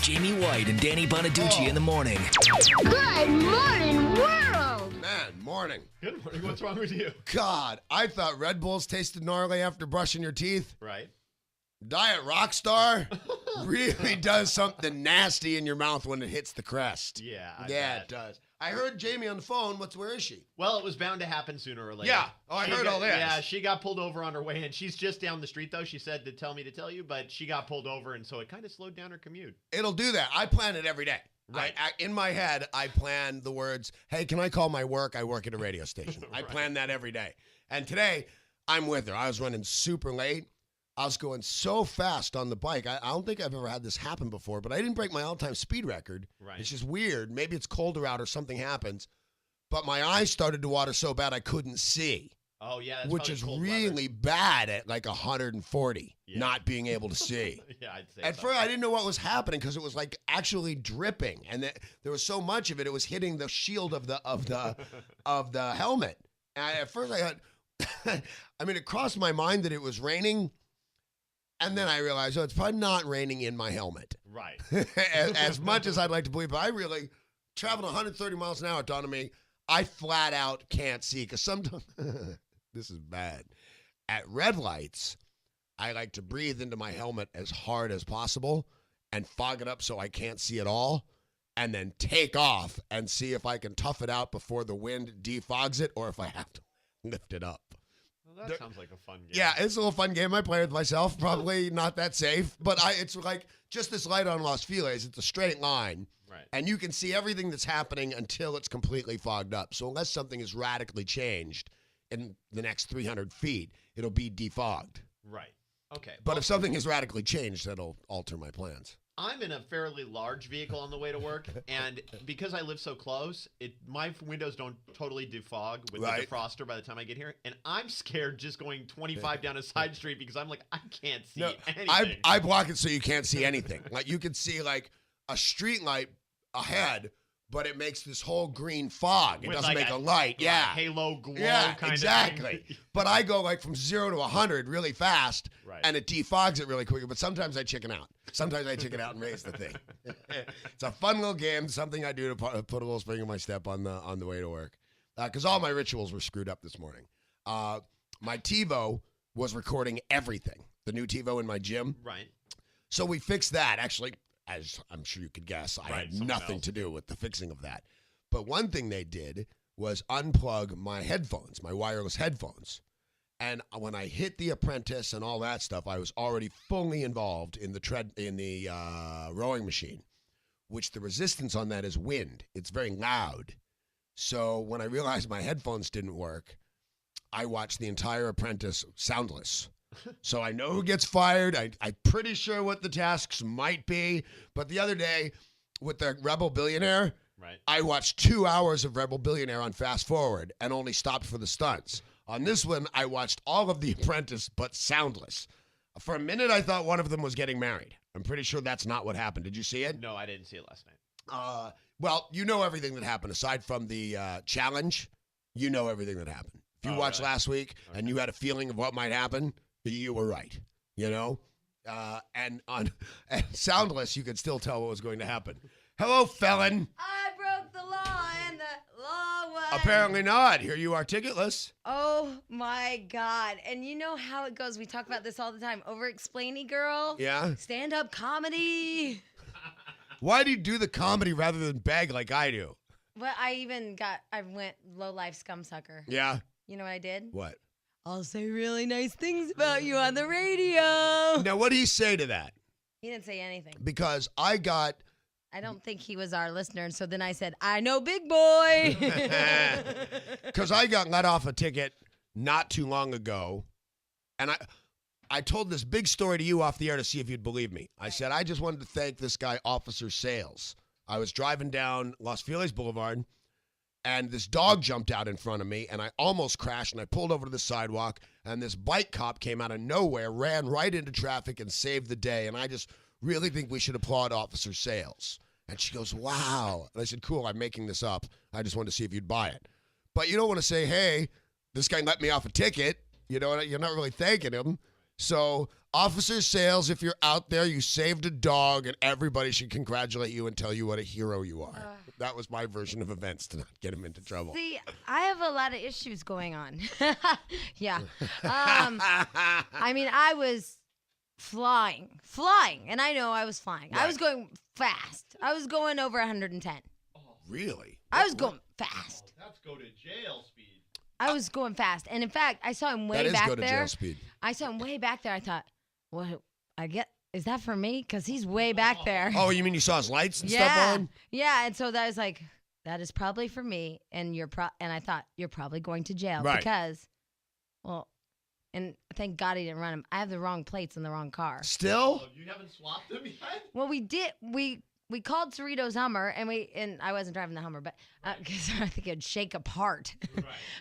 Jamie White and Danny Bonaducci in the morning. Good morning, world! Man, morning. Good morning. What's wrong with you? God, I thought Red Bulls tasted gnarly after brushing your teeth. Right. Diet Rockstar really does something nasty in your mouth when it hits the crest. Yeah. I Yeah, bet. it does. I heard Jamie on the phone. Where is she? Well, it was bound to happen sooner or later. Yeah. Oh, I heard all this. Yeah, she got pulled over on her way in. She's just down the street, though. She said to tell me to tell you, but she got pulled over, and so it kind of slowed down her commute. It'll do that. I plan it every day. Right. In my head, I plan the words, hey, can I call my work? I work at a radio station. I plan that every day. And today, I'm with her. I was running super late. I was going so fast on the bike. I don't think I've ever had this happen before, but I didn't break my all-time speed record. Right. It's just weird. Maybe it's colder out or something happens. But my eyes started to water so bad I couldn't see. Oh, yeah. That's Which probably is cold really bad at like 140, Yeah. not being able to see. weather. Yeah, I'd say At so. first, I didn't know what was happening because it was like actually dripping, and there was so much of it. It was hitting the shield of the of the helmet. And at first, I thought, I mean, it crossed my mind that it was raining, and then I realized, oh, it's probably not raining in my helmet. Right. as much as I'd like to believe, but I really traveled 130 miles an hour. It dawned on me, I flat out can't see because sometimes this is bad. At red lights, I like to breathe into my helmet as hard as possible and fog it up so I can't see at all, and then take off and see if I can tough it out before the wind defogs it or if I have to lift it up. Well, that sounds like a fun game. Yeah, it's a little fun game. I play with myself. Probably not that safe, but it's like just this light on Los Feliz. It's a straight line. Right. And you can see everything that's happening until it's completely fogged up. So unless something is radically changed in the next 300 feet, it'll be defogged. Right. Okay. But well, if something is radically changed, that'll alter my plans. I'm in a fairly large vehicle on the way to work, and because I live so close, my windows don't totally defog with Right. the defroster by the time I get here, and I'm scared just going 25 down a side street because I'm like, I can't see anything. I block it so you can't see anything. Like you can see like a street light ahead, but it makes this whole green fog. It With doesn't like make a light. like Yeah. halo glow Yeah, kind exactly. of thing. But I go like from 0 to 100 really fast, Right. and it defogs it really quickly. But sometimes I chicken out. Sometimes I chicken out and raise the thing. It's a fun little game. Something I do to put a little spring in my step on the way to work. Because all my rituals were screwed up this morning. My TiVo was recording everything. The new TiVo in my gym. Right. So we fixed that. Actually, as I'm sure you could guess, I Right, had someone nothing else. to do with the fixing of that. But one thing they did was unplug my headphones, my wireless headphones. And when I hit The Apprentice and all that stuff, I was already fully involved in the rowing machine, which the resistance on that is wind. It's very loud. So when I realized my headphones didn't work, I watched the entire Apprentice soundless. So I know who gets fired. I'm pretty sure what the tasks might be. But the other day with the Rebel Billionaire, Right. I watched 2 hours of Rebel Billionaire on fast forward and only stopped for the stunts. On this one, I watched all of The Apprentice, but soundless. For a minute, I thought one of them was getting married. I'm pretty sure that's not what happened. Did you see it? No, I didn't see it last night. Well, you know everything that happened. Aside from the challenge, you know everything that happened. If you Oh, watched really? last week and you had a feeling of what might happen, you were right. You know? And soundless, you could still tell what was going to happen. Hello, felon. I broke the law and the law was... Apparently not. Here you are ticketless. Oh, my God. And you know how it goes. We talk about this all the time. Over-explainy girl. Yeah? Stand-up comedy. Why do you do the comedy rather than beg like I do? Well, I went low-life scumsucker. Yeah? You know what I did? What? I'll say really nice things about you on the radio. Now, what do you say to that? He didn't say anything. Because I got... I don't think he was our listener. And so then I said, I know big boy. Because I got let off a ticket not too long ago, and I told this big story to you off the air to see if you'd believe me. I said, I just wanted to thank this guy, Officer Sales. I was driving down Los Feliz Boulevard, and this dog jumped out in front of me, and I almost crashed, and I pulled over to the sidewalk, and this bike cop came out of nowhere, ran right into traffic, and saved the day, and I just really think we should applaud Officer Sales. And she goes, wow. And I said, cool, I'm making this up. I just wanted to see if you'd buy it. But you don't want to say, hey, this guy let me off a ticket. You know, you're not really thanking him. So Officer Sales, if you're out there, you saved a dog, and everybody should congratulate you and tell you what a hero you are. That was my version of events to not get him into trouble. See, I have a lot of issues going on. Yeah. I mean, I was flying, and I know I was flying. I was going fast. I was going over 110. Really? I was going fast. That's go to jail speed. I was going fast. And in fact, I saw him way That is back go to there. jail speed. I saw him way back there. I thought, well, is that for me? Because he's way back there. Oh, you mean you saw his lights and yeah. stuff on? Yeah. And so that was like, that is probably for me. And and I thought, you're probably going to jail. Right. Because, well, and thank God he didn't run him. I have the wrong plates in the wrong car. Still? You haven't swapped them yet? Well, we did. We called Cerritos Hummer, and I wasn't driving the Hummer, but because I think it'd shake apart.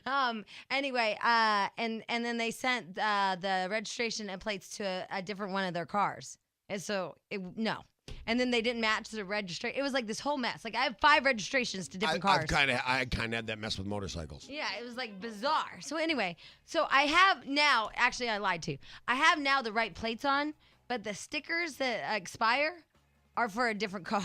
Right. Anyway, and then they sent the registration and plates to a different one of their cars, and so no. And then they didn't match the registration. It was like this whole mess. Like I have 5 registrations to different cars. I kind of had that mess with motorcycles. Yeah, it was like bizarre. So anyway, I have now. Actually, I lied to you. I have now the right plates on, but the stickers that expire are for a different car.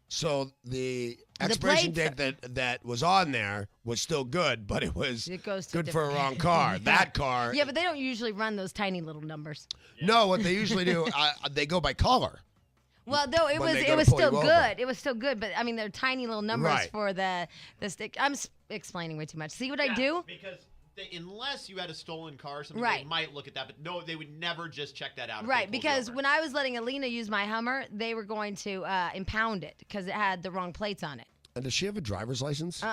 So the expiration plates- date that was on there was still good, but it was It goes to good for a different- wrong car. Yeah. That car. Yeah, but they don't usually run those tiny little numbers. No, what they usually do, they go by color. Well, no, it When was they go it to was pull still you over. good. It was still good, but I mean, they're tiny little numbers Right. for the stick. I'm explaining way too much. See what I do? Because unless you had a stolen car or something, Right. they might look at that. But no, they would never just check that out. if they Right, pulled you because over. when I was letting Alina use my Hummer, they were going to impound it because it had the wrong plates on it. And does she have a driver's license?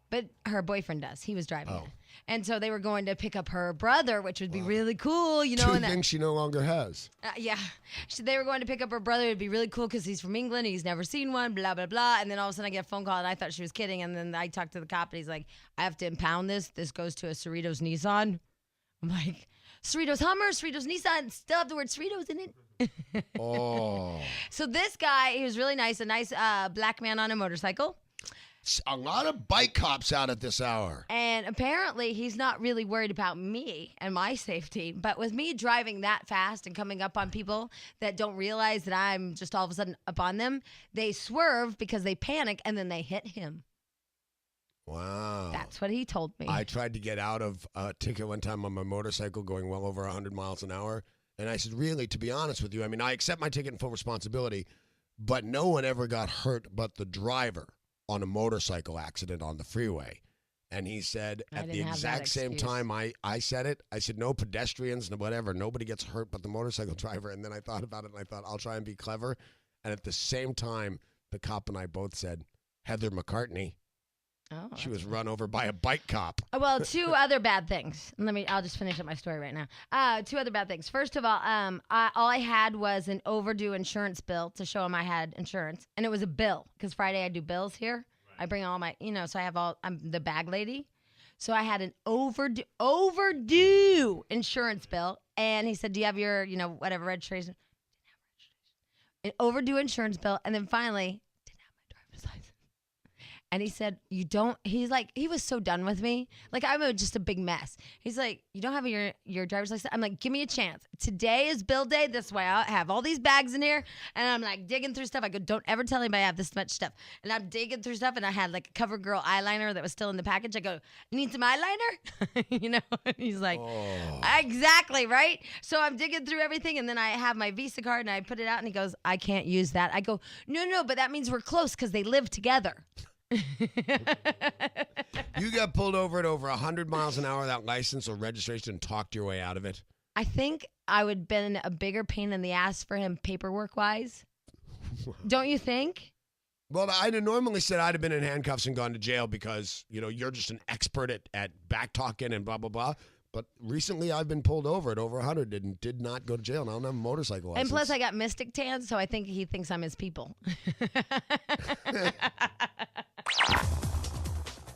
But her boyfriend does. He was driving Oh. it. And so they were going to pick up her brother, which would be really cool, you know. Two and that- things she no longer has. yeah. They were going to pick up her brother. It'd be really cool because he's from England. He's never seen one, blah, blah, blah. And then all of a sudden I get a phone call and I thought she was kidding. And then I talked to the cop and he's like, I have to impound this. This goes to a Cerritos Nissan. I'm like, Cerritos Hummer, Cerritos Nissan, still have the word Cerritos in it. Oh. So this guy, he was really nice, a nice black man on a motorcycle. A lot of bike cops out at this hour. And apparently he's not really worried about me and my safety. But with me driving that fast and coming up on people that don't realize that I'm just all of a sudden up on them, they swerve because they panic and then they hit him. Wow. That's what he told me. I tried to get out of a ticket one time on my motorcycle going well over 100 miles an hour. And I said, really, to be honest with you, I mean, I accept my ticket in full responsibility, but no one ever got hurt but the driver on a motorcycle accident on the freeway. And he said, I at the didn't have that exact same excuse. time I said it, I said, no pedestrians, no whatever. Nobody gets hurt but the motorcycle driver. And then I thought about it, and I thought, I'll try and be clever. And at the same time, the cop and I both said, Heather McCartney. Oh, She was run over by a bike cop. well, 2 other bad things. I'll just finish up my story right now. 2 other bad things. First of all, all I had was an overdue insurance bill to show him I had insurance. And it was a bill because Friday I do bills here. I bring all my, so I'm the bag lady. So I had an overdue insurance bill. And he said, do you have your, whatever registration? Didn't have registration. An overdue insurance bill. And then finally, didn't have my driver's license. And he said, he was so done with me. Like, I'm just a big mess. He's like, you don't have your driver's license? I'm like, give me a chance. Today is bill day. This way I have all these bags in here. And I'm like digging through stuff. I go, don't ever tell anybody I have this much stuff. And I'm digging through stuff. And I had like a CoverGirl eyeliner that was still in the package. I go, you need some eyeliner? And he's like, exactly, right? So I'm digging through everything. And then I have my Visa card and I put it out. And he goes, I can't use that. I go, no, but that means we're close because they live together. You got pulled over at over 100 miles an hour without license or registration and talked your way out of it? I think I would have been a bigger pain in the ass for him paperwork-wise. Don't you think? Well, I'd have normally said I'd have been in handcuffs and gone to jail because, you're just an expert at back talking and blah, blah, blah. But recently I've been pulled over at over 100 and did not go to jail. Now I don't have a motorcycle license. And plus I got mystic tan, so I think he thinks I'm his people.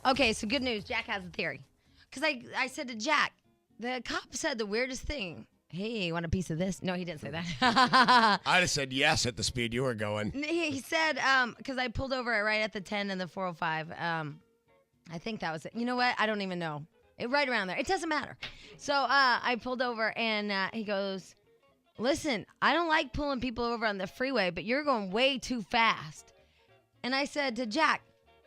Okay, so good news. Jack has a theory. Because I said to Jack, the cop said the weirdest thing. Hey, you want a piece of this? No, he didn't say that. I'd have said yes at the speed you were going. He said, because I pulled over right at the 10 and the 405. I think that was it. You know what? I don't even know. Right around there. It doesn't matter. So I pulled over, and he goes, listen, I don't like pulling people over on the freeway, but you're going way too fast. And I said to Jack,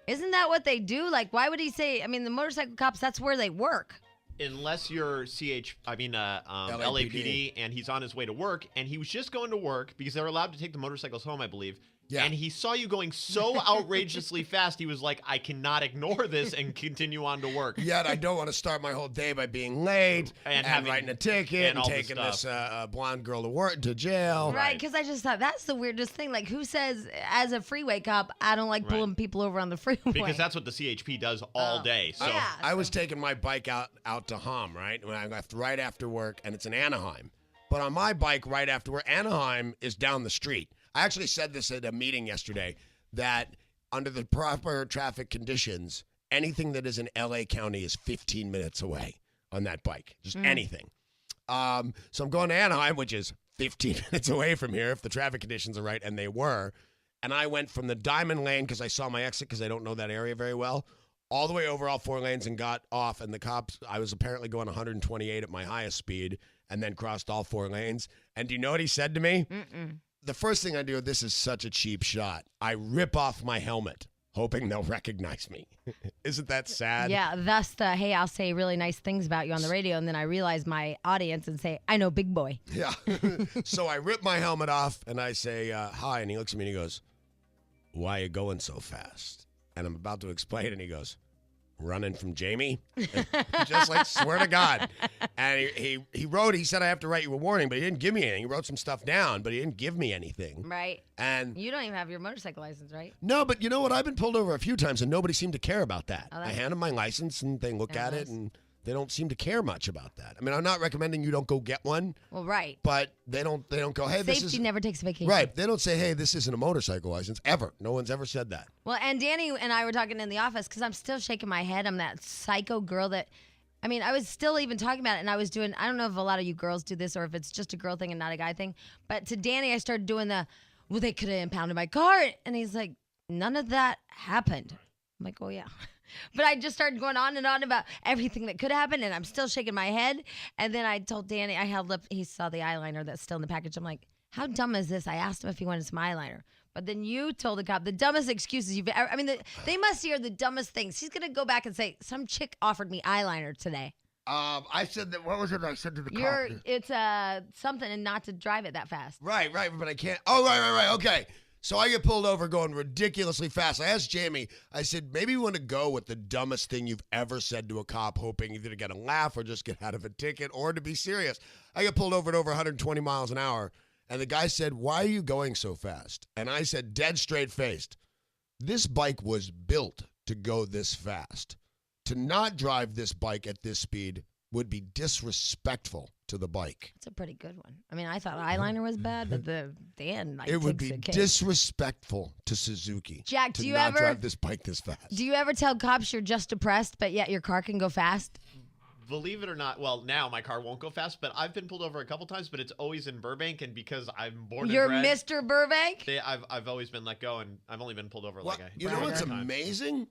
isn't that what they do? Like, why would he say, I mean, the motorcycle cops, that's where they work. Unless you're LAPD, and he's on his way to work, and he was just going to work because they're allowed to take the motorcycles home, I believe. Yeah. And he saw you going so outrageously fast, he was like, I cannot ignore this and continue on to work. Yet I don't want to start my whole day by being late and writing a ticket and and all taking this this blonde girl to jail. Right, because I just thought that's the weirdest thing. Like, who says, as a freeway cop, I don't like pulling people over on the freeway? Because that's what the CHP does all day. So yeah. I was taking my bike out to Hom, right? When I left right after work, and it's in Anaheim. But on my bike right after work, Anaheim is down the street. I actually said this at a meeting yesterday, that under the proper traffic conditions, anything that is in LA County is 15 minutes away on that bike. Just anything. So I'm going to Anaheim, which is 15 minutes away from here if the traffic conditions are right, and they were. And I went from the Diamond Lane, because I saw my exit because I don't know that area very well, all the way over all 4 lanes and got off. And the cops, I was apparently going 128 at my highest speed, and then crossed all 4 lanes. And do you know what he said to me? The first thing I do, this is such a cheap shot. I rip off my helmet, hoping they'll recognize me. Isn't that sad? Yeah, thus the, hey, I'll say really nice things about you on the radio, and then I realize my audience and say, I know Big Boy. Yeah. So I rip my helmet off, and I say, hi, and he looks at me and he goes, why are you going so fast? And I'm about to explain, and he goes, running from Jamie? Just like, swear to God. And he wrote, he said, I have to write you a warning, but he didn't give me anything. He wrote some stuff down, but he didn't give me anything. Right. And You don't even have your motorcycle license, right? no, but you know what? I've been pulled over a few times, and nobody seemed to care about that. Oh, I that's- hand them my license, and they look at it, nice. and they don't seem to care much about that. I mean, I'm not recommending you don't go get one, Well, right. but they don't go, hey, this Safety is never takes a vacation. right. They don't say, hey, this isn't a motorcycle license ever. No one's ever said that. Well, and Danny and I were talking in the office because I'm still shaking my head. I'm that psycho girl that, I mean, I was still even talking about it, and I was doing, I don't know if a lot of you girls do this or if it's just a girl thing and not a guy thing, but to Danny, I started doing well, they could have impounded my car. And he's like, none of that happened. I'm like, oh, yeah. But I just started going on and on about everything that could happen, and I'm still shaking my head. And then I told Danny, I held up, he saw the eyeliner that's still in the package. I'm like, how dumb is this? I asked him if he wanted some eyeliner. But then you told the cop the dumbest excuses you've ever, I mean, they must hear the dumbest things. He's going to go back and say, some chick offered me eyeliner today. I said that, what was it I said to the cop? It's something and not to drive it that fast. Right, but I can't. Oh, right. Okay. So I get pulled over going ridiculously fast. I asked Jamie, I said, maybe you want to go with the dumbest thing you've ever said to a cop, hoping either to get a laugh or just get out of a ticket or to be serious. I get pulled over at over 120 miles an hour, and the guy said, why are you going so fast? And I said, dead straight faced, this bike was built to go this fast. To not drive this bike at this speed would be disrespectful to the bike. It's a pretty good one. I mean, I thought eyeliner was bad, but the end, like, It would takes be the cake. disrespectful to Suzuki. Jack, to do you not ever drive this bike this fast. Do you ever tell cops you're just depressed, but yet your car can go fast? Believe it or not, well, now my car won't go fast, but I've been pulled over a couple times, but it's always in Burbank, and because I'm born You're and bred, Mr. Burbank? I've always been let go, and I've only been pulled over Well, like a you know what's time. amazing?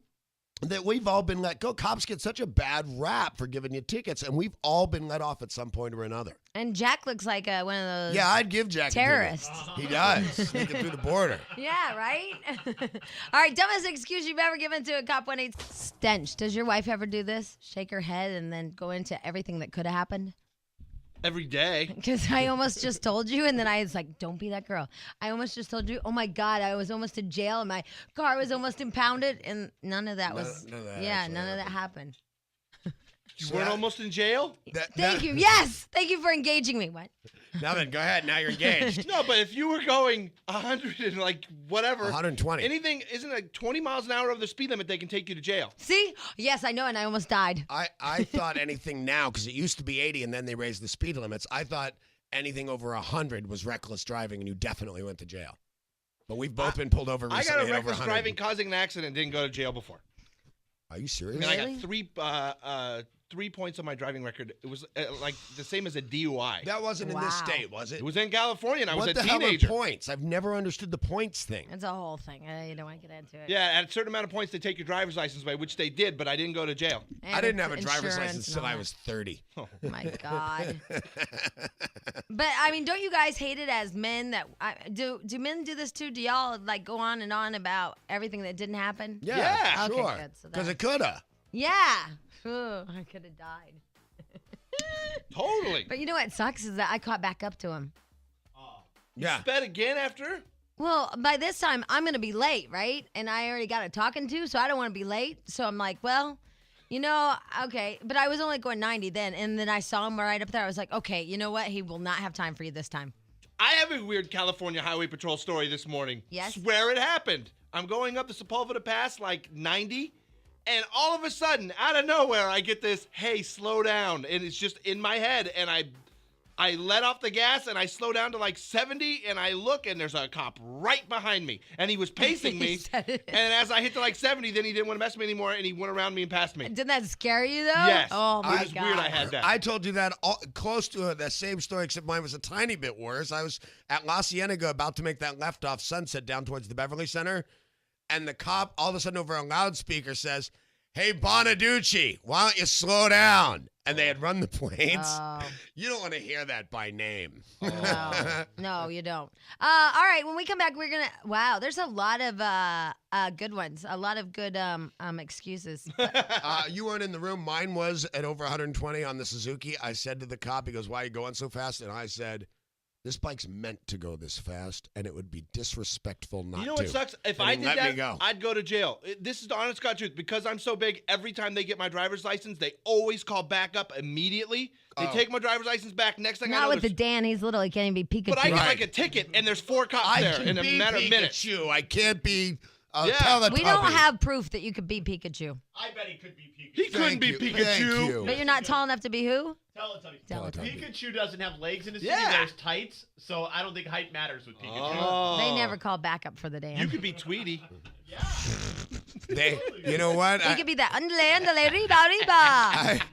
That we've all been let go. Cops get such a bad rap for giving you tickets, and we've all been let off at some point or another. And Jack looks like one of those. Yeah, I'd give Jack a ticket. Terrorists. He does. Sneaking through the border. Yeah, right? All right, dumbest excuse you've ever given to a cop when he's stench. Does your wife ever do this? Shake her head and then go into everything that could have happened? Every day. Because I almost just told you, and then I was like, don't be that girl. I almost just told you, oh my God, I was almost in jail, and my car was almost impounded, and none of that was, None of that yeah, actually none of that happened. You weren't almost in jail? Thank you. Yes. Thank you for engaging me. What? Now then, go ahead. Now you're engaged. No, but if you were going 100 and like whatever. 120. Anything, isn't like 20 miles an hour over the speed limit, they can take you to jail. See? Yes, I know, and I almost died. I thought anything now, because it used to be 80 and then they raised the speed limits. I thought anything over 100 was reckless driving and you definitely went to jail. But we've both been pulled over I recently. got a at over reckless 100. driving causing an accident and didn't go to jail before. Are you serious? I mean, I Really? got 3 3 points on my driving record. It was like the same as a DUI. That wasn't in this Wow. state, was it? It was in California, and I was what a the hell teenager. are points? I've never understood the points thing. It's a whole thing. You don't want to get into it. Yeah, at a certain amount of points, they take your driver's license away, which they did, but I didn't go to jail. And I didn't it's have a driver's insurance license and till all I that. was 30. Oh my God. But I mean, don't you guys hate it as men that do men do this too? Do y'all like go on and on about everything that didn't happen? Yeah, Okay, sure. good. So Because that- it coulda. Yeah. Ooh, I could have died. Totally. But you know what sucks is that I caught back up to him. Yeah. Bet again after? Well, by this time I'm gonna be late, right? And I already got a talking to, so I don't want to be late. So I'm like, well, you know, okay. But I was only going 90 then, and then I saw him right up there. I was like, okay, you know what? He will not have time for you this time. I have a weird California Highway Patrol story this morning. Yes? Swear it happened. I'm going up the Sepulveda Pass like 90, and all of a sudden, out of nowhere, I get this, hey, slow down. And it's just in my head, and I let off the gas, and I slow down to like 70, and I look, and there's a cop right behind me. And he was pacing He me. said it. And as I hit to like 70, then he didn't want to mess with me anymore, and he went around me and passed me. Didn't that scare you though? Yes. Oh my It was God. weird I had that. I told you that close to that same story, except mine was a tiny bit worse. I was at La Cienega about to make that left off Sunset down towards the Beverly Center, and the cop all of a sudden over a loudspeaker says, "Hey, Bonaducci, why don't you slow down?" And they had run the plates. Oh. You don't want to hear that by name. No, you don't. All right, when we come back, we're gonna. Wow, there's a lot of good ones. A lot of good excuses. You weren't in the room. Mine was at over 120 on the Suzuki. I said to the cop, he goes, "Why are you going so fast?" And I said, "This bike's meant to go this fast, and it would be disrespectful not to." You know what sucks? If And I he did let me that, go. I'd go to jail. This is the honest God truth. Because I'm so big, every time they get my driver's license, they always call backup immediately. They Oh. take my driver's license back. Next thing I Not know, with the there's- Dan. He's little. He can't even be Pikachu. but I get Right. like a ticket, and there's 4 cops I there can in a be matter of minutes. Pikachu. I can't be Yeah. Teletubby. we don't have proof that you could be Pikachu. I bet he could be Pikachu. He couldn't be Thank you. Pikachu. Thank you. But you're not tall enough to be who? Teletubby. Teletubby. Pikachu doesn't have legs in his Yeah. city. There's tights, so I don't think height matters with Pikachu. Oh. They never call backup for the Dan. You could be Tweety. You know what? He could be that underlay, reba.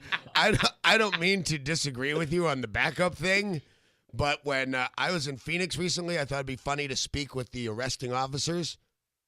I don't mean to disagree with you on the backup thing, but when I was in Phoenix recently, I thought it'd be funny to speak with the arresting officers.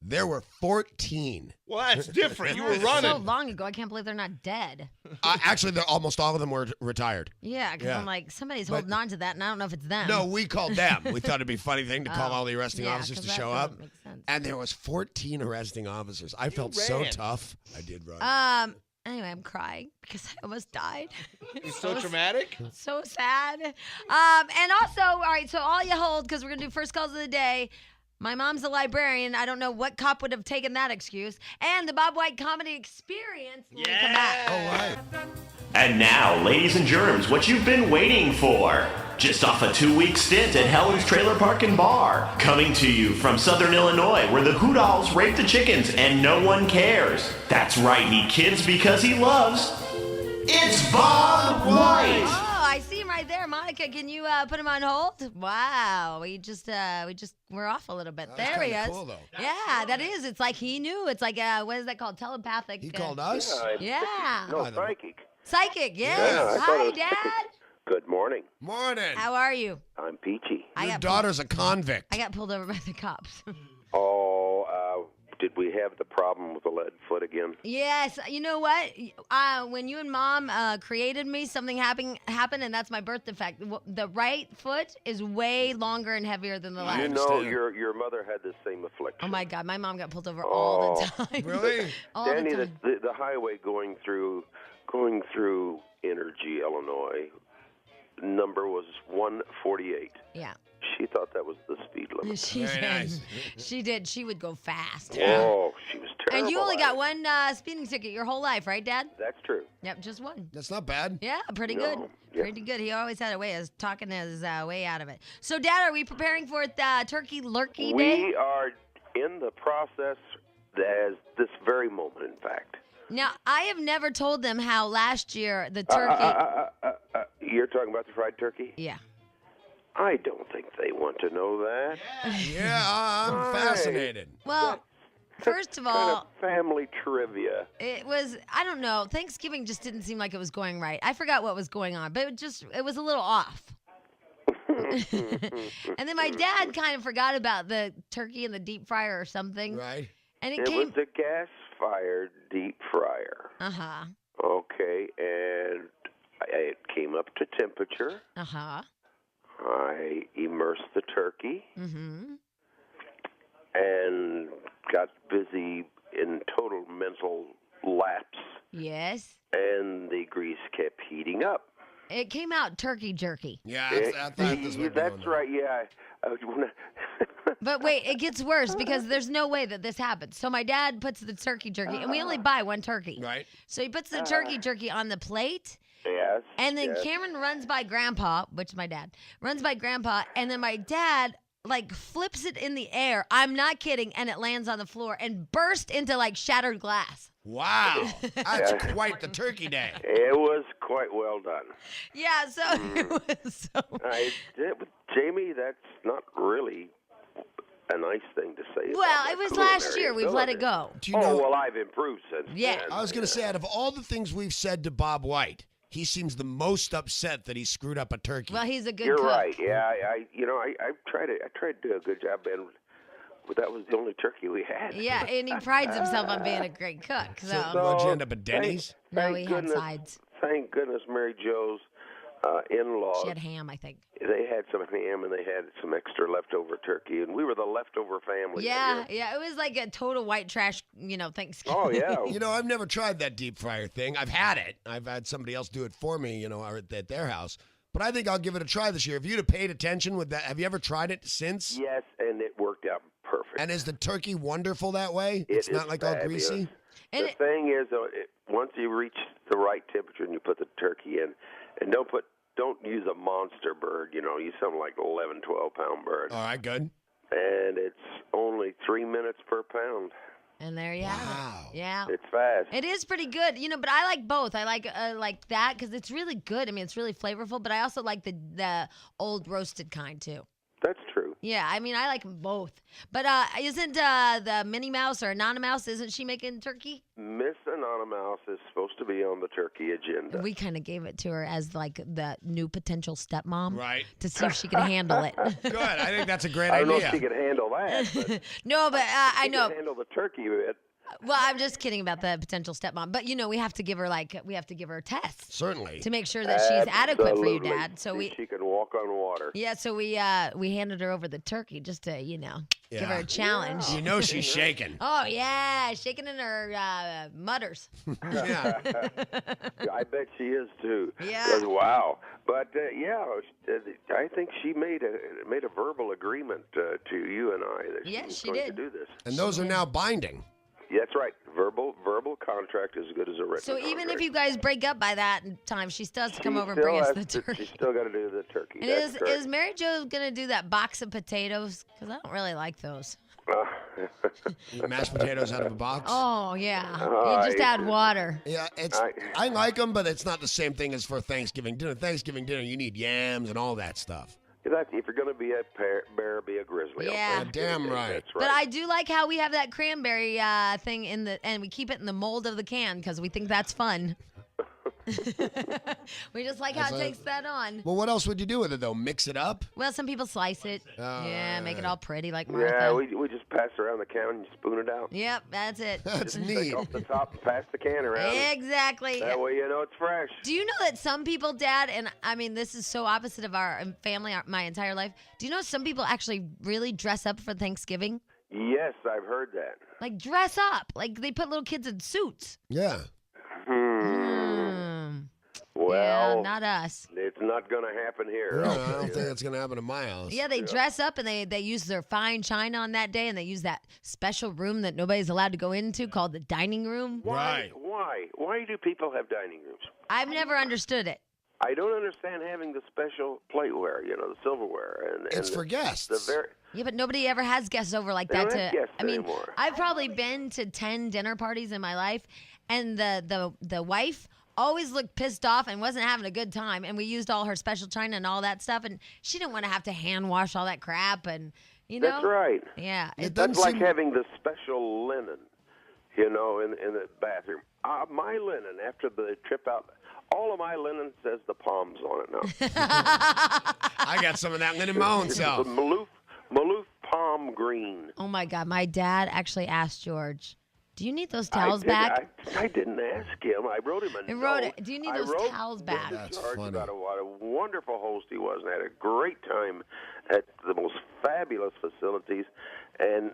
There were 14. Well, that's different. You were That was running. so long ago. I can't believe they're not dead. Actually, almost all of them were retired. Yeah, because Yeah. I'm like, somebody's But- holding on to that, and I don't know if it's them. No, we called them. We thought it'd be a funny thing to call Oh, all the arresting yeah, officers 'cause to that show doesn't up. make sense. And there was 14 arresting officers. I felt so ran. tough. I did run. Anyway, I'm crying because I almost died. It's so traumatic. So sad. And also, all right, so all you hold, because we're going to do first calls of the day. My mom's a librarian. I don't know what cop would have taken that excuse. And the Bob White Comedy Experience when we come back. Oh, right. And now, ladies and germs, what you've been waiting for. Just off a 2-week stint at Helen's Trailer Park and Bar. Coming to you from Southern Illinois, where the Hoodolls rape the chickens and no one cares. That's right, he kids because he loves. It's Bob White! Oh, I see him right there. Monica, can you put him on hold? Wow, we're off a little bit. That's There he kinda is. cool, though. Yeah, that is. It's like he knew. It's like, what is that called? Telepathic. He called us? Yeah. No, I don't- psychic. Psychic, yes. Yeah, I thought Hi, it was Dad. Good morning. Morning. How are you? I'm Peachy. Your daughter's a convict. I got pulled over by the cops. Oh, did we have the problem with the lead foot again? Yes. You know what? When you and Mom created me, something happened, and that's my birth defect. The right foot is way longer and heavier than the left. You know, understand. your mother had the same affliction. Oh my God, my mom got pulled over all the time. Really? all Danny, the time. the highway going through Energy, Illinois, number was 148. Yeah. She thought that was the speed limit. She Very did. nice. She did. She would go fast. Oh, she was terrible. And you only at got it. one speeding ticket your whole life, right, Dad? That's true. Yep, just one. That's not bad. Yeah, pretty No, good. yeah. Pretty good. He always had a way of talking his way out of it. So, Dad, are we preparing for Turkey Lurkey Day? We are in the process as this very moment, in fact. Now, I have never told them how last year the turkey. You're talking about the fried turkey? Yeah. I don't think they want to know that. Yeah, I'm Right. fascinated. Well, First of kind all, of family trivia. it was, I don't know, Thanksgiving just didn't seem like it was going right. I forgot what was going on, but it was a little off. And then my dad kind of forgot about the turkey in the deep fryer or something. Right. And it It came. was a gas-fired deep fryer. Uh-huh. Okay, and it came up to temperature. Uh-huh. I immersed the turkey Mm-hmm. and got busy in total mental lapse, Yes. and the grease kept heating up. It came out turkey jerky. Yeah, I thought this would be That's on right, yeah. I was wanna But wait, it gets worse because there's no way that this happens. So my dad puts the turkey jerky, and we only buy one turkey. Right. So he puts the turkey jerky on the plate, Yes. and then yes. Cameron runs by Grandpa, which is my dad, runs by Grandpa, and then my dad like flips it in the air. I'm not kidding, and it lands on the floor and burst into like shattered glass. Wow. That's quite the turkey day. It was quite well done. Yeah, so it was so. Jamie, that's not really a nice thing to say. Well, about my it was last culinary year. We've let it ability. go. Do you know? Oh, well, I've improved since Yeah. then. I was going to say, out of all the things we've said to Bob White, he seems the most upset that he screwed up a turkey. Well, he's a good You're cook. right. Yeah, I tried to do a good job, and that was the only turkey we had. Yeah, and he prides himself on being a great cook. So, What'd you end up at Denny's? no, thank he had goodness, sides. Thank goodness Mary Jo's in-laws, She had ham, I think. they had some ham and they had some extra leftover turkey, and we were the leftover family. Yeah, that year. yeah, it was like a total white trash, Thanksgiving. Oh, yeah. You know, I've never tried that deep fryer thing. I've had it. I've had somebody else do it for me, or at their house. But I think I'll give it a try this year. If you'd have paid attention with that, have you ever tried it since? Yes, and it worked out perfect. And is the turkey wonderful that way? It It's not is like all fabulous. greasy? And The thing is, though, once you reach the right temperature and you put the turkey in, and don't use a monster bird, use something like 11, 12-pound bird. All right, good. And it's only 3 minutes per pound. And there you have Wow. it. Yeah. It's fast. It is pretty good, but I like both. I like that because it's really good. I mean, it's really flavorful, but I also like the old roasted kind too. That's true. Yeah, I mean, I like them both. But isn't the Minnie Mouse or Anonymous, isn't she making turkey? Miss Anonymous is supposed to be on the turkey agenda. We kind of gave it to her as like the new potential stepmom. Right. To see if she could handle it. Good. I think that's a great I don't know idea. if she could handle that, but No, but I she know. can handle the turkey bit. Well, I'm just kidding about the potential stepmom. But we have to give her tests Certainly. to make sure that she's adequate for you, Absolutely. Dad. So she can walk on water. yeah, so we handed her over the turkey just to give her Yeah. a challenge. You know she's shaking. Oh yeah, shaking in her mutters. Yeah. I bet she is too. Yeah. 'Cause, wow. But I think she made a verbal agreement to you and I that Yes, she was she going did. to do this. And those are now binding. Yeah, that's right. Verbal contract is as good as a written So even if contract. you guys break up by that time, she still has to come She over and bring still us the has to- turkey. She's still got to do the turkey. And That's correct. is Mary Jo gonna do that box of potatoes? Because I don't really like those. Eat mashed potatoes out of a box. Oh yeah, Oh, you just add water. Yeah, I like them, but it's not the same thing as for Thanksgiving dinner. Thanksgiving dinner, you need yams and all that stuff. If you're going to be a bear, be a grizzly. on Yeah. Thanksgiving Damn Day. right. That's right. But I do like how we have that cranberry thing and we keep it in the mold of the can because we think that's fun. We just like how it takes that on. Well, what else would you do with it, though? Mix it up? Well, some people slice it. Yeah, make it all pretty like Yeah, Martha. we just pass around the can and spoon it out. Yep, that's it. That's Take neat. off the top and pass the can around. Exactly. That way you know it's fresh. Do you know that some people, Dad, and I mean, this is so opposite of our family my entire life. Do you know some people actually really dress up for Thanksgiving? Yes, I've heard that. Like, dress up. Like, they put little kids in suits. Yeah. Well, yeah, not us. it's not going to happen here. No, I'll I tell don't you think that. that's going to happen in my house. Yeah, they dress up and they use their fine china on that day, and they use that special room that nobody's allowed to go into called the dining room. Right. Why do people have dining rooms? I've never understood it. I don't understand having the special plateware, the silverware, and It's and for the guests. very. Yeah, but nobody ever has guests over like They that. don't have guests I mean, anymore. I've probably been to 10 dinner parties in my life, and the wife always looked pissed off and wasn't having a good time. And we used all her special china and all that stuff, and she didn't want to have to hand wash all that crap. And You know? That's right. Yeah. It That's doesn't like seem- having the special linen, in the bathroom. My linen after the trip out, all of my linen says the Palms on it now. I got some of that linen my own It's self. the Maloof Palm Green. Oh my God. My dad actually asked George, do you need those I towels did- back? I didn't ask him. I wrote him a He note. wrote it. Do you need I those wrote towels Mr. back? That's George funny. about what a wonderful host he was, and had a great time at the most fabulous facilities. And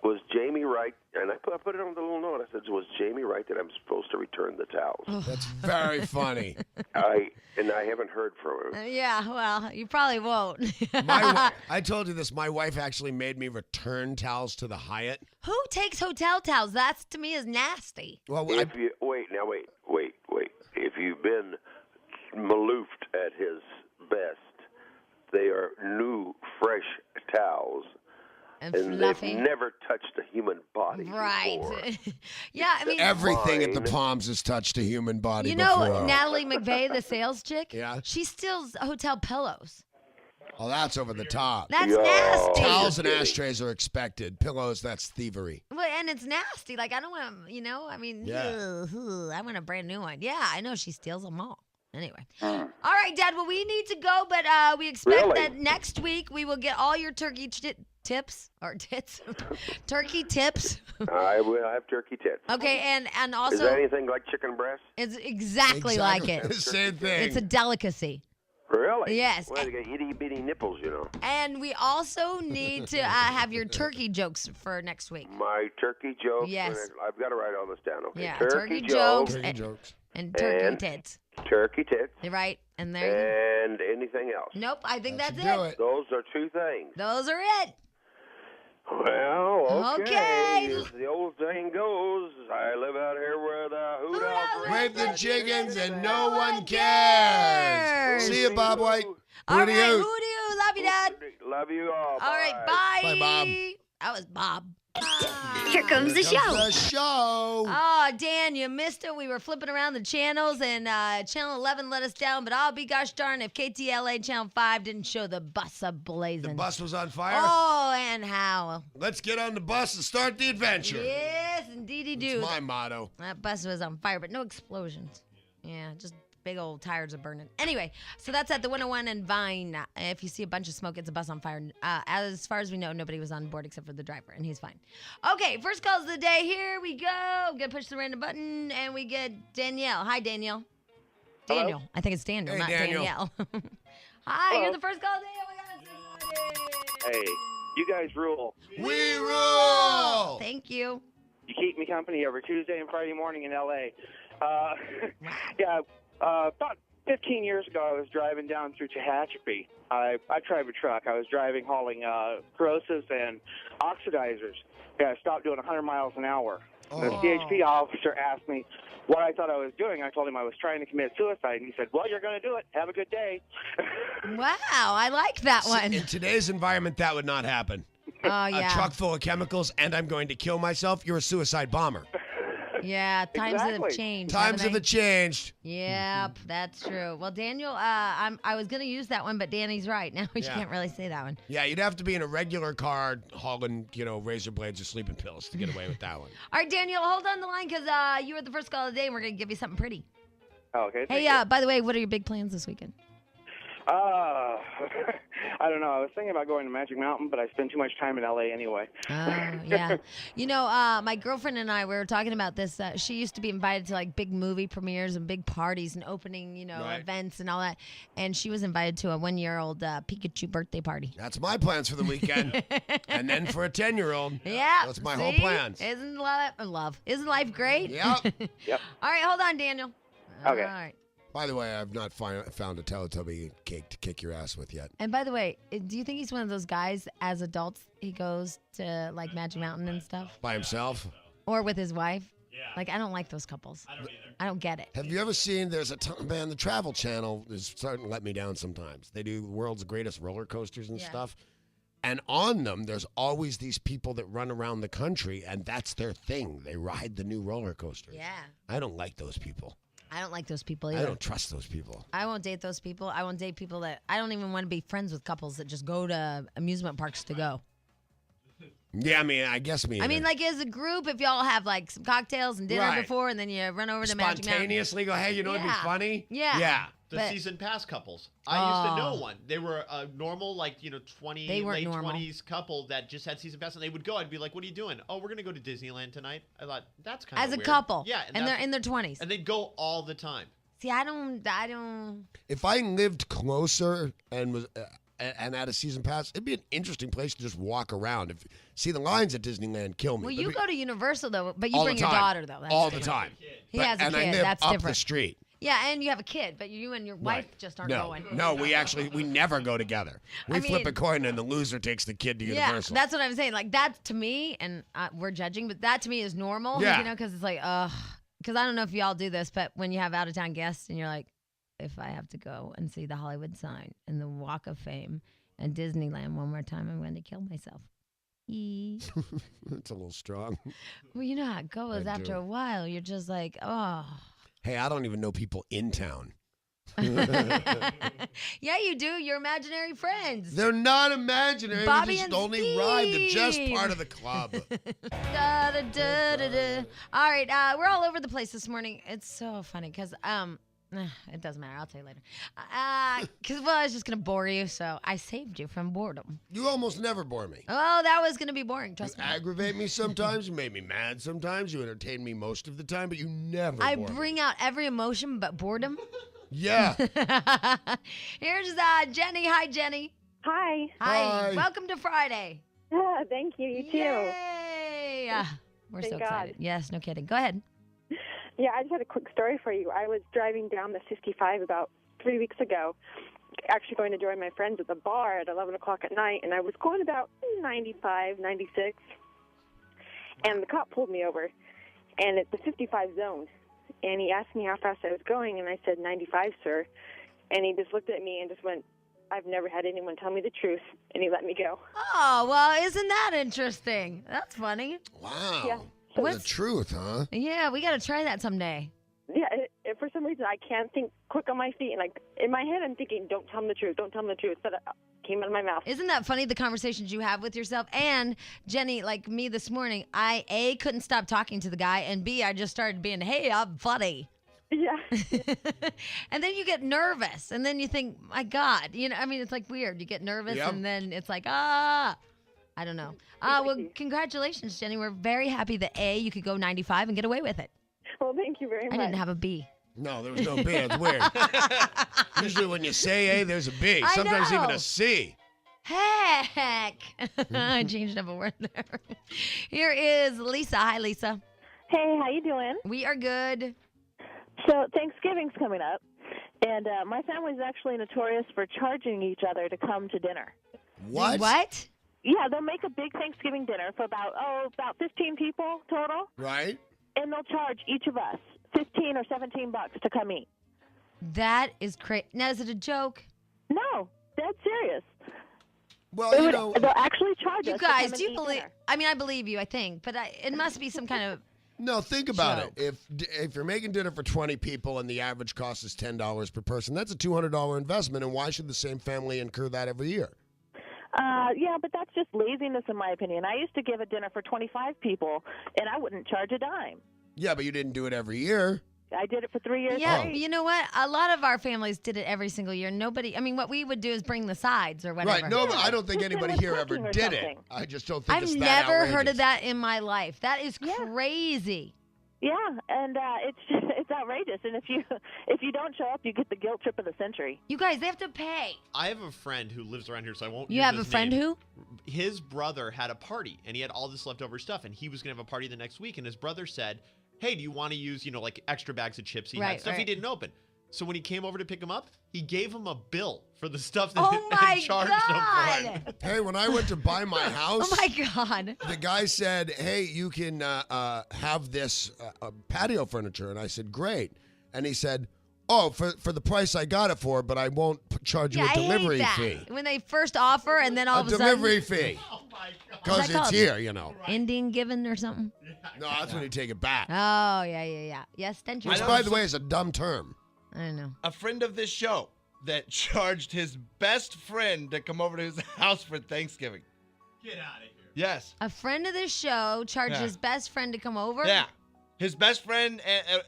was Jamie right? And I put it on the little note. I said, was Jamie right that I'm supposed to return the towels? That's very funny. I haven't heard from him. Yeah, well, you probably won't. I told you this. My wife actually made me return towels to the Hyatt. Who takes hotel towels? That's, to me, is nasty. Well, If you wait. If you've been maloofed at his best, they are new, fresh towels. And And fluffy. they've never touched a human body Right. before. Yeah, I mean, everything at the Fine. Palms has touched a human body you know before. Natalie McVeigh, the sales chick? Yeah. She steals hotel pillows. Oh, that's over the top. That's Yo. nasty. Towels and ashtrays are expected. Pillows, that's thievery. Well, and it's nasty. Like, I don't want to, I mean, Yeah. I want a brand new one. Yeah, I know she steals them all. Anyway. All right, Dad. Well, we need to go, but we expect Really? that next week we will get all your turkey tips or tits. Turkey tips. I will have turkey tits. Okay, and Is also that anything like chicken breast? it's exactly like it. Same thing. It's a delicacy. Really? Yes. Well, they got itty bitty nipples, And we also need to have your turkey jokes for next week. My turkey jokes. Yes. I've got to write all this down. Okay. Yeah, Turkey jokes. Turkey jokes. And turkey And- tits. turkey tits, Right? And there you and anything else. Nope, I think That that's should do it. it. Those are two things. Those are it. Well, Okay. As the old saying goes, I live out here where the hoot owls Rape the chickens and no one cares. See you, Bob White. All right, Hootie who hoot. do you? Love you, Dad. Love you all. All right, bye. Bye, Bob. That was Bob. Here comes the show. The show. Oh, Dan, you missed it. We were flipping around the channels, and Channel 11 let us down. But I'll be gosh darn if KTLA Channel 5 didn't show the bus ablazing. The bus was on fire. Oh, and how. Let's get on the bus and start the adventure. Yes, indeedy do. It's my motto. That bus was on fire, but no explosions. Yeah, just big old tires are burning. Anyway, so that's at the 101 and Vine. If you see a bunch of smoke, it's a bus on fire. As far as we know, nobody was on board except for the driver, and he's fine. Okay, first calls of the day. Here we go. I'm going to push the random button, and we get Danielle. Hi, Danielle. Daniel. I think it's Daniel, Hey, not Daniel. Danielle. Hi, you're the first call of the day. Oh, my God. Hey, you guys rule. We rule. Thank you. You keep me company every Tuesday and Friday morning in L.A. About 15 years ago, I was driving down through Tehachapi. I drive a truck. I was hauling corrosives and oxidizers. I stopped doing 100 miles an hour. The CHP officer asked me what I thought I was doing. I told him I was trying to commit suicide, and he said, well, you're going to do it. Have a good day. Wow, I like that one. In today's environment, that would not happen. Oh, yeah. A truck full of chemicals, and I'm going to kill myself. You're a suicide bomber. Yeah, times have Exactly. changed. Times haven't have they? changed. Yep, that's true. Well, Daniel, I was going to use that one, but Danny's right. Now we Yeah. can't really say that one. Yeah, you'd have to be in a regular car hauling, razor blades or sleeping pills to get away with that one. All right, Daniel, hold on the line because you were the first call of the day, and we're going to give you something pretty. Okay. Hey, by the way, what are your big plans this weekend? I don't know. I was thinking about going to Magic Mountain, but I spend too much time in L.A. anyway. Oh, yeah. My girlfriend and I, we were talking about this. She used to be invited to, like, big movie premieres and big parties and opening, Right. events and all that. And she was invited to a 1-year-old Pikachu birthday party. That's my plans for the weekend. And then for a 10-year-old. Yeah. That's my whole see? plans. Isn't love? Isn't life great? Yep. Yep. All right, hold on, Daniel. Okay. All right. By the way, I've not found a Teletubby cake to kick your ass with yet. And by the way, do you think he's one of those guys as adults he goes to like Magic Mountain and stuff? By himself? Or with his wife? Yeah. Like, I don't like those couples. I don't get it. Have you ever seen, there's the Travel Channel is starting to let me down sometimes. They do the world's greatest roller coasters and stuff. And on them, there's always these people that run around the country, and that's their thing. They ride the new roller coasters. Yeah. I don't like those people. I don't like those people I either. don't trust those people. I won't date those people. I won't date people that I don't even want to be friends with couples that just go to amusement parks to go. Yeah, I mean, I guess me. I mean, like as a group, if y'all have like some cocktails and dinner Right. before, and then you run over to Magic Mountain. spontaneously go, hey, you know, it'd be Yeah. funny. Yeah. Yeah. The But- season pass couples. I used to know Oh. one. They were a normal, like, 20, They weren't late normal. 20s couple that just had season pass, and they would go. I'd be like, what are you doing? Oh, we're going to go to Disneyland tonight. I thought, that's kind of As a weird. couple. Yeah. And they're in their 20s. And they'd go all the time. See, I don't. If I lived closer and was and had a season pass, it'd be an interesting place to just walk around. See, the lines at Disneyland kill me. Well, It'd you be- go to Universal though, but you all bring the your time. daughter though. That's all the different. time. He But- has a and I kid. live That's up different. the street. Yeah, and you have a kid, but you and your wife Right. just aren't no, going. No, we never go together. We I flip a mean- coin and the loser takes the kid to Yeah, Universal. that's what I'm saying. Like that to me, and we're judging, but that to me is normal. Yeah. You know, because it's like, because I don't know if y'all do this, but when you have out of town guests and you're like, if I have to go and see the Hollywood sign and the Walk of Fame and Disneyland one more time, I'm going to kill myself. It's a little strong. Well, you know how it goes. I After do. a while, you're just like, oh. Hey, I don't even know people in town. Yeah, you do. Your imaginary friends. They're not imaginary. Bobby we just and only ride. They're just Steve. part of the club. Da, da, da, da, da. All right, we're all over the place this morning. It's so funny because it doesn't matter. I'll tell you later. Because I was just gonna bore you, so I saved you from boredom. You almost never bore me. Oh, that was gonna be boring. Trust You me. aggravate me sometimes. You make me mad sometimes. You entertain me most of the time, but you never I bore me. bring out every emotion but boredom. Yeah. Here's Jenny. Hi, Jenny. Hi. Hi. Welcome to Friday. Thank you. You too. Yay! We're Thank so God. excited. Yes, no kidding. Go ahead. Yeah, I just had a quick story for you. I was driving down the 55 about 3 weeks ago, actually going to join my friends at the bar at 11 o'clock at night, and I was going about 95, 96, and the cop pulled me over, and it's the 55 zone, and he asked me how fast I was going, and I said, 95, sir, and he just looked at me and just went, I've never had anyone tell me the truth, and he let me go. Oh, well, isn't that interesting? That's funny. Wow. Yeah. The What's- truth, huh? Yeah, we got to try that someday. Yeah, for some reason I can't think quick on my feet, and like in my head I'm thinking, "Don't tell him the truth, don't tell him the truth," but it came out of my mouth. Isn't that funny, the conversations you have with yourself? And Jenny, like me this morning, I, A, couldn't stop talking to the guy, and B, I just started being, hey, I'm funny. Yeah. And then you get nervous, and then you think, my God, I mean, it's like weird. You get nervous, Yep. and then it's like, I don't know. Well, congratulations, Jenny. We're very happy that A, you could go 95 and get away with it. Well, thank you very much. I didn't have a B. No, there was no B. It's weird. Usually when you say A, there's a B. I Sometimes even know. a C. Heck. I changed up a word there. Here is Lisa. Hi, Lisa. Hey, how you doing? We are good. So Thanksgiving's coming up, and my family's actually notorious for charging each other to come to dinner. What? What? Yeah, they'll make a big Thanksgiving dinner for about 15 people total, Right? and they'll charge each of us $15 or $17 to come eat. That is crazy. Now, is it a joke? No, dead serious. Well, They they'll actually charge You us to come guys, and do you eat believe? dinner. I mean, I believe you, I think, but it must be some kind of. No, think about Joke. it. If you're making dinner for 20 people and the average cost is $10 per person, that's a $200 investment. And why should the same family incur that every year? Yeah, but that's just laziness in my opinion. I used to give a dinner for 25 people, and I wouldn't charge a dime. Yeah, but you didn't do it every year. I did it for 3 years Yeah, straight. but you know what? A lot of our families did it every single year. Nobody, I mean, what we would do is bring the sides or whatever. Right. No, but I don't think Just anybody with here ever cooking or did it. something. I just don't think I've it's that never heard outrageous. of that in my life. That is crazy. Yeah, and it's outrageous. And if you don't show up, you get the guilt trip of the century. You guys, they have to pay. I have a friend who lives around here, so I won't. You use have a his friend name. who? His brother had a party, and he had all this leftover stuff, and he was gonna have a party the next week. And his brother said, "Hey, do you want to use, like extra bags of chips? He Right, had stuff he right. didn't open." So when he came over to pick him up, he gave him a bill for the stuff that Oh my and charged him for God. it. Hey, when I went to buy my house, Oh my God. the guy said, "Hey, you can have this patio furniture," and I said, "Great." And he said, "Oh, for the price I got it for, but I won't charge you Yeah, a delivery I hate fee. that. When they first offer and then all A of a sudden. delivery fee, Oh my god! because What's that it's called? here, you know." Indian given or something? No, that's when you take it back. Oh, yeah. Yes, then Which, by the way, is a dumb term. I don't know. A friend of this show that charged his best friend to come over to his house for Thanksgiving. Get out of here! Yes. A friend of the show charged Yeah. his best friend to come over. Yeah. His best friend,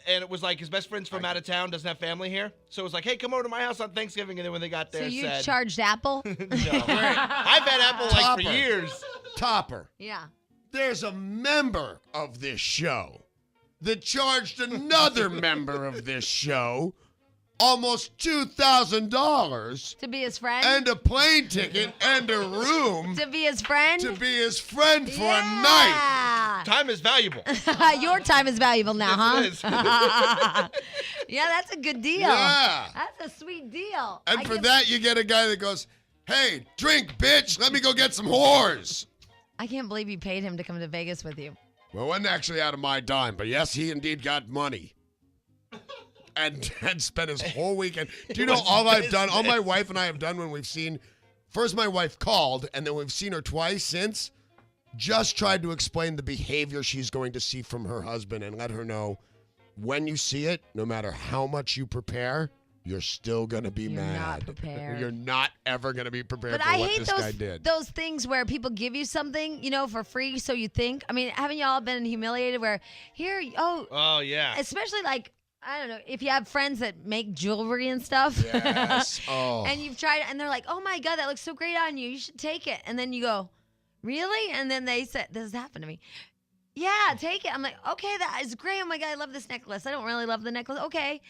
and it was like his best friend's from out of town, doesn't have family here. So it was like, hey, come over to my house on Thanksgiving. And then when they got there, So you said, charged Apple? no. I've had Apple like Topper. for years. Topper. Yeah. There's a member of this show that charged another member of this show almost $2,000 To be his friend? and a plane ticket and a room To be his friend? to be his friend for a night. Time is valuable. Your time is valuable now, Yes, huh? it is. Yeah, that's a good deal. Yeah. That's a sweet deal. And I for can't- that, you get a guy that goes, hey, drink, bitch. Let me go get some whores. I can't believe you paid him to come to Vegas with you. Well, it wasn't actually out of my dime, but yes, he indeed got money. And spent his whole weekend. Do you know all I've done, all my wife and I have done when we've seen, first my wife called, and then we've seen her twice since, just tried to explain the behavior she's going to see from her husband and let her know when you see it, no matter how much you prepare, you're still going to be You're mad. not prepared. You're not ever going to be prepared But for I what hate this guy did. those things where people give you something, for free, so you think. I mean, haven't y'all been humiliated where Oh, yeah. especially like, I don't know, if you have friends that make jewelry and stuff. Yes. Oh. And you've tried, and they're like, oh my God, that looks so great on you. You should take it. And then you go, really? And then they said, this has happened to me. Yeah, take it. I'm like, okay, that is great. Oh my God, I love this necklace. I don't really love the necklace. Okay.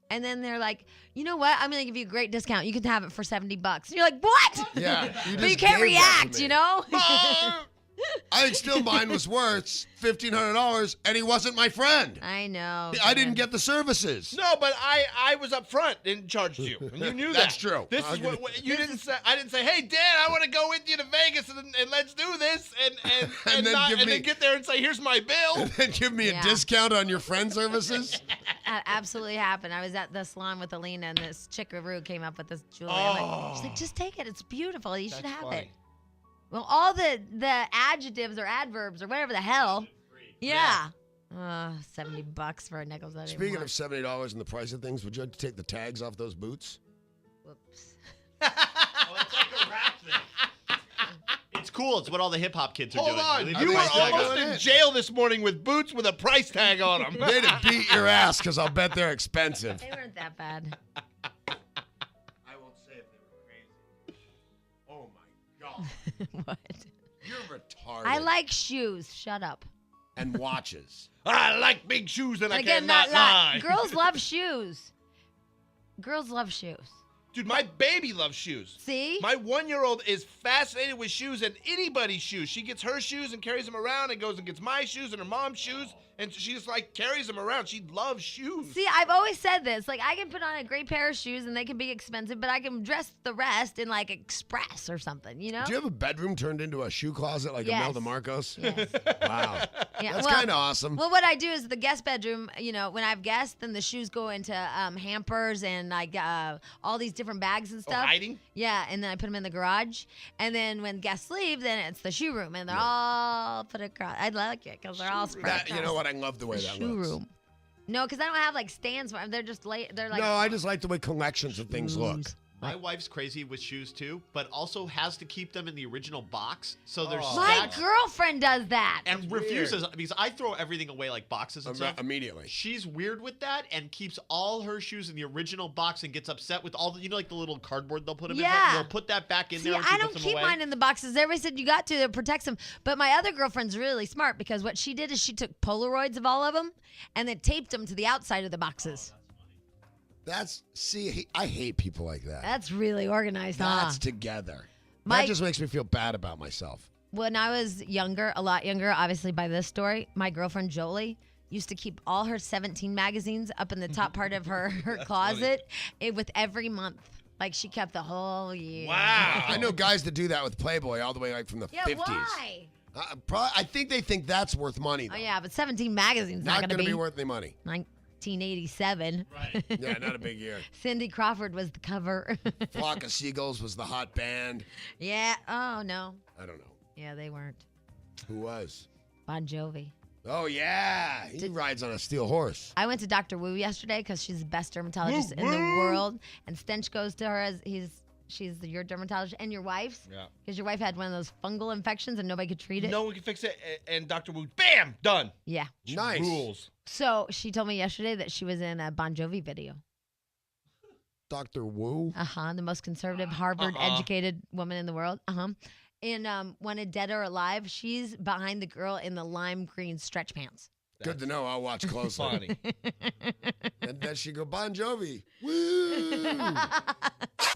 And then they're like, you know what? I'm going to give you a great discount. You can have it for $70. And you're like, what? Yeah. But you can't react, you know? I think still mine was worth $1,500, and he wasn't my friend. I know. I didn't get the services. No, but I was up front and charged you. And you knew that. That's true. This I'll is give what you didn't say. I didn't say, hey, Dad, I want to go with you to Vegas and let's do this. And then get there and say, here's my bill. And then give me Yeah. a discount on your friend services. That absolutely happened. I was at the salon with Alina, and this chickaroo came up with this jewelry. I'm like, she's like, just take it. It's beautiful. You should have it. Well, all the adjectives or adverbs or whatever the hell. Yeah. $70 for a necklace. I didn't Speaking want. of $70 and the price of things, would you like to take the tags off those boots? Whoops. Oh, it's like a rap thing. It's cool. It's what all the hip hop kids are Hold doing. on. They leave You the were price tag almost on. in jail this morning with boots with a price tag on them. Way to beat your ass, because I'll bet they're expensive. They weren't that bad. I won't say if they were crazy. Oh, my God. What? You're retarded. I like shoes. Shut up. And watches. I like big shoes and I Again, cannot lie. Girls love shoes. Girls love shoes. Dude, my baby loves shoes. See? My 1-year-old is fascinated with shoes and anybody's shoes. She gets her shoes and carries them around and goes and gets my shoes and her mom's shoes. And she just like carries them around. She loves shoes. See, I've always said this. Like, I can put on a great pair of shoes and they can be expensive, but I can dress the rest in like Express or something, you know? Do you have a bedroom turned into a shoe closet like Yes. Imelda Marcos? Yes. Wow. Yeah, That's well- kind of awesome. Well, what I do is the guest bedroom, when I have guests, then the shoes go into hampers and like all these different bags and stuff. hiding? Yeah, and then I put them in the garage. And then when guests leave, then it's the shoe room, and they're all put across. I like it because they're all spread That, you know across what? I love the way the that shoe looks. room. No, because I don't have like stands. They're just they're like. No, I just like the way collections of things look. My wife's crazy with shoes too, but also has to keep them in the original box, so they're My stacked girlfriend does that. and refuses because I throw everything away like boxes and stuff. Immediately. She's weird with that and keeps all her shoes in the original box and gets upset with all the like the little cardboard they'll put them Yeah. in. They'll put that back in See, there. When she I don't puts them keep away. mine in the boxes. Everybody said you got to. That protects them. But my other girlfriend's really smart because what she did is she took Polaroids of all of them and then taped them to the outside of the boxes. I hate people like that. That's really organized, That's huh? together. My- That just makes me feel bad about myself. When I was younger, a lot younger, obviously by this story, my girlfriend Jolie used to keep all her 17 magazines up in the top part of her closet with every month. Like she kept the whole year. Wow. I know guys that do that with Playboy all the way like from the Yeah, 50s. why? I think they think that's worth money. Oh Though. yeah, but 17 magazines not Not going to be worth any money. 1987. Right. Yeah, not a big year. Cindy Crawford was the cover. Flock of Seagulls was the hot band. Yeah. Oh no. I don't know. Yeah, they weren't. Who was? Bon Jovi. Oh, yeah. He rides on a steel horse. I went to Dr. Wu yesterday because she's the best dermatologist in the world, and Stench goes to her as she's your dermatologist and your wife's. Yeah. Because your wife had one of those fungal infections and nobody could treat it. No one can fix it, and Dr. Wu, bam, done. Yeah. Nice. Rules. So she told me yesterday that she was in a Bon Jovi video. Dr. Wu? The most conservative, Harvard-educated woman in the world. And wanted Dead or Alive, she's behind the girl in the lime green stretch pants. Good to know. I'll watch closely. Funny. And then she go, Bon Jovi. Woo!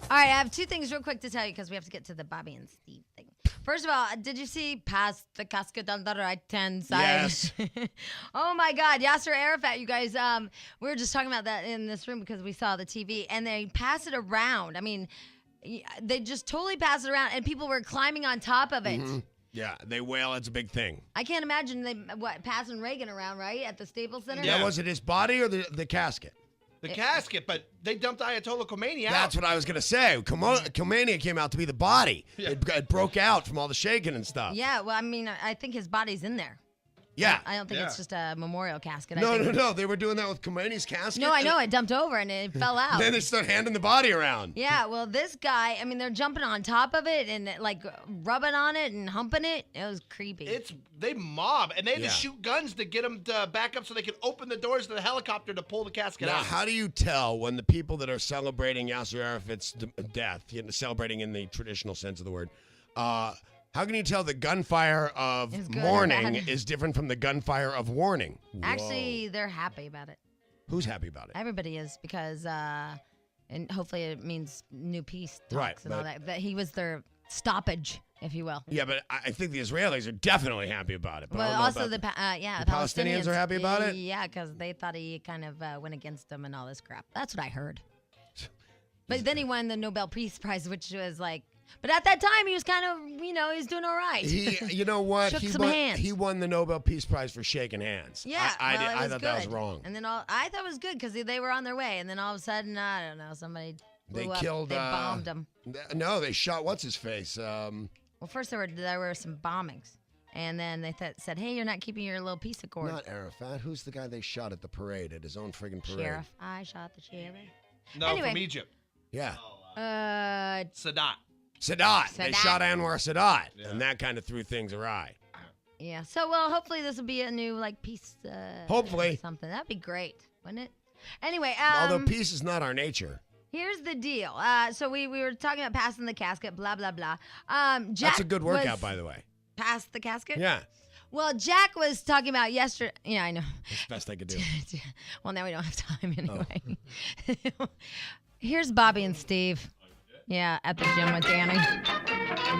All right, I have two things real quick to tell you because we have to get to the Bobby and Steve thing. First of all, did you see past the casket on the right-hand side? Yes. Oh, my God. Yasser Arafat, you guys, we were just talking about that in this room because we saw the TV, and they pass it around. I mean, they just totally pass it around, and people were climbing on top of it. Mm-hmm. Yeah, they wail. It's a big thing. I can't imagine they passing Reagan around, right, at the Staples Center? Yeah. Was it his body or the casket? The casket, but they dumped Ayatollah Khomeini out. That's what I was going to say. Khomeini came out to be the body. Yeah. It broke out from all the shaking and stuff. Yeah, well, I mean, I think his body's in there. Yeah. I don't think it's just a memorial casket. No. They were doing that with Khomeini's casket. No, I know. It dumped over and it fell out. Then they start handing the body around. Yeah, well, this guy, I mean, they're jumping on top of it and like rubbing on it and humping it. It was creepy. They mob, and they had Yeah. to shoot guns to get them to back up so they could open the doors to the helicopter to pull the casket Now, out. how do you tell when the people that are celebrating Yasser Arafat's death, celebrating in the traditional sense of the word, how can you tell the gunfire of Is good or mourning bad? is different from the gunfire of warning? Actually, they're happy about it. Who's happy about it? Everybody is because, and hopefully it means new peace talks Right, and all but- that. That he was their stoppage, if you will. Yeah, but I think the Israelis are definitely happy about it. But I Well, don't know also about the the Palestinians are happy about it? Yeah, because they thought he kind of went against them and all this crap. That's what I heard. But then he won the Nobel Peace Prize, which was like, but at that time he was kind of, he was doing all right. You know what? Shook he some won, hands. He won the Nobel Peace Prize for shaking hands. Yeah, I well, it was thought that was good. wrong. And then I thought it was good because they were on their way, and then all of a sudden, I don't know, somebody blew They up. killed. They bombed them. No, they shot what's his face. Well, first there were some bombings, and then they said, "Hey, you're not keeping your little piece of cord." Not Arafat. Who's the guy they shot at the parade, at his own friggin' parade? Sheriff. I shot the sheriff. No, Anyway. from Egypt. Yeah. Sadat. Sadat. They Sadat. shot Anwar Sadat, Yeah. and that kind of threw things awry. Yeah. So, well, hopefully this will be a new peace. Hopefully. something that'd be great, wouldn't it? Anyway, Although peace is not our nature. here's the deal. So we were talking about passing the casket, blah blah blah. Jack That's a good workout, was by the way. Past the casket. Yeah. Well, Jack was talking about yesterday. Yeah, I know. That's the best I could do. Well, now we don't have time anyway. Here's Bobby and Steve. Yeah, at the gym with Danny.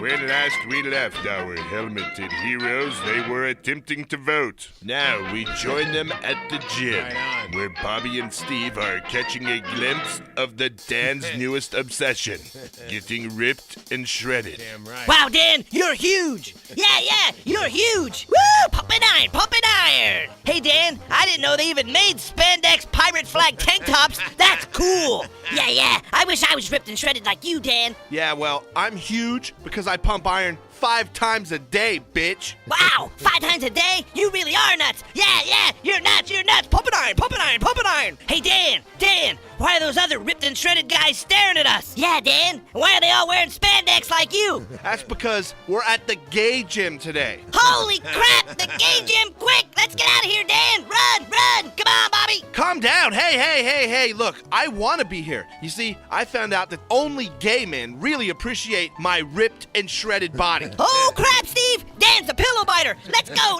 When last we left our helmeted heroes, they were attempting to vote. Now we join them at the gym, Right on. where Bobby and Steve are catching a glimpse of the Dan's newest obsession, getting ripped and shredded. Damn right. Wow, Dan, you're huge. Yeah, you're huge. Woo, pumping iron, pumping iron. Hey, Dan, I didn't know they even made spandex pirate flag tank tops. That's cool. Yeah, I wish I was ripped and shredded like you, Dan. Yeah, well, I'm huge because I pump iron 5 times a day, bitch. Wow, 5 times a day? You really are nuts. Yeah, you're nuts. Pumping iron, pumping iron, pumping iron. Hey, Dan, why are those other ripped and shredded guys staring at us? Yeah, Dan, why are they all wearing spandex like you? That's because we're at the gay gym today. Holy crap, the gay gym, quick, let's get out of here, Dan. Run, come on, Bobby. Calm down. Hey, look, I want to be here. You see, I found out that only gay men really appreciate my ripped and shredded body. Oh, crap, Steve! Dan's a pillow biter! Let's go!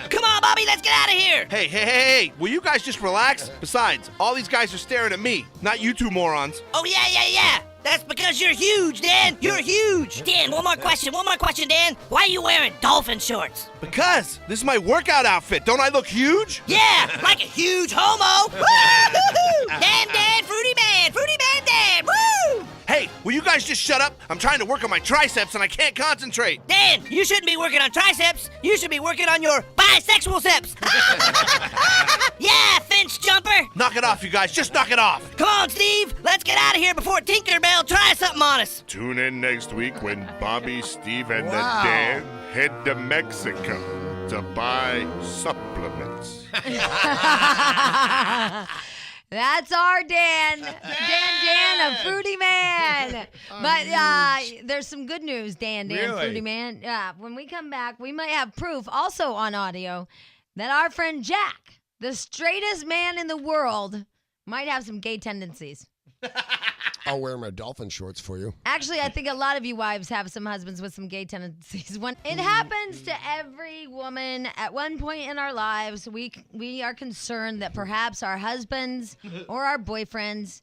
Come on, Bobby, let's get out of here! Hey, will you guys just relax? Besides, all these guys are staring at me, not you two morons. Oh, yeah! That's because you're huge, Dan! You're huge! Dan, one more question, Dan! Why are you wearing dolphin shorts? Because this is my workout outfit. Don't I look huge? Yeah, like a huge homo! Woo-hoo-hoo! Dan, fruity man, Dan! Woo! Hey, will you guys just shut up? I'm trying to work on my triceps and I can't concentrate. Dan, you shouldn't be working on triceps. You should be working on your bisexual seps. Yeah, Finch jumper. Knock it off, you guys. Just knock it off. Come on, Steve. Let's get out of here before Tinkerbell tries something on us. Tune in next week when Bobby, Steve, and Wow. the Dan head to Mexico to buy supplements. That's our Dan. Dan, a fruity man. But there's some good news, Dan, Really? fruity man. When we come back, we might have proof, also on audio, that our friend Jack, the straightest man in the world, might have some gay tendencies. I'll wear my dolphin shorts for you. Actually, I think a lot of you wives have some husbands with some gay tendencies. When it happens to every woman at one point in our lives, we are concerned that perhaps our husbands or our boyfriends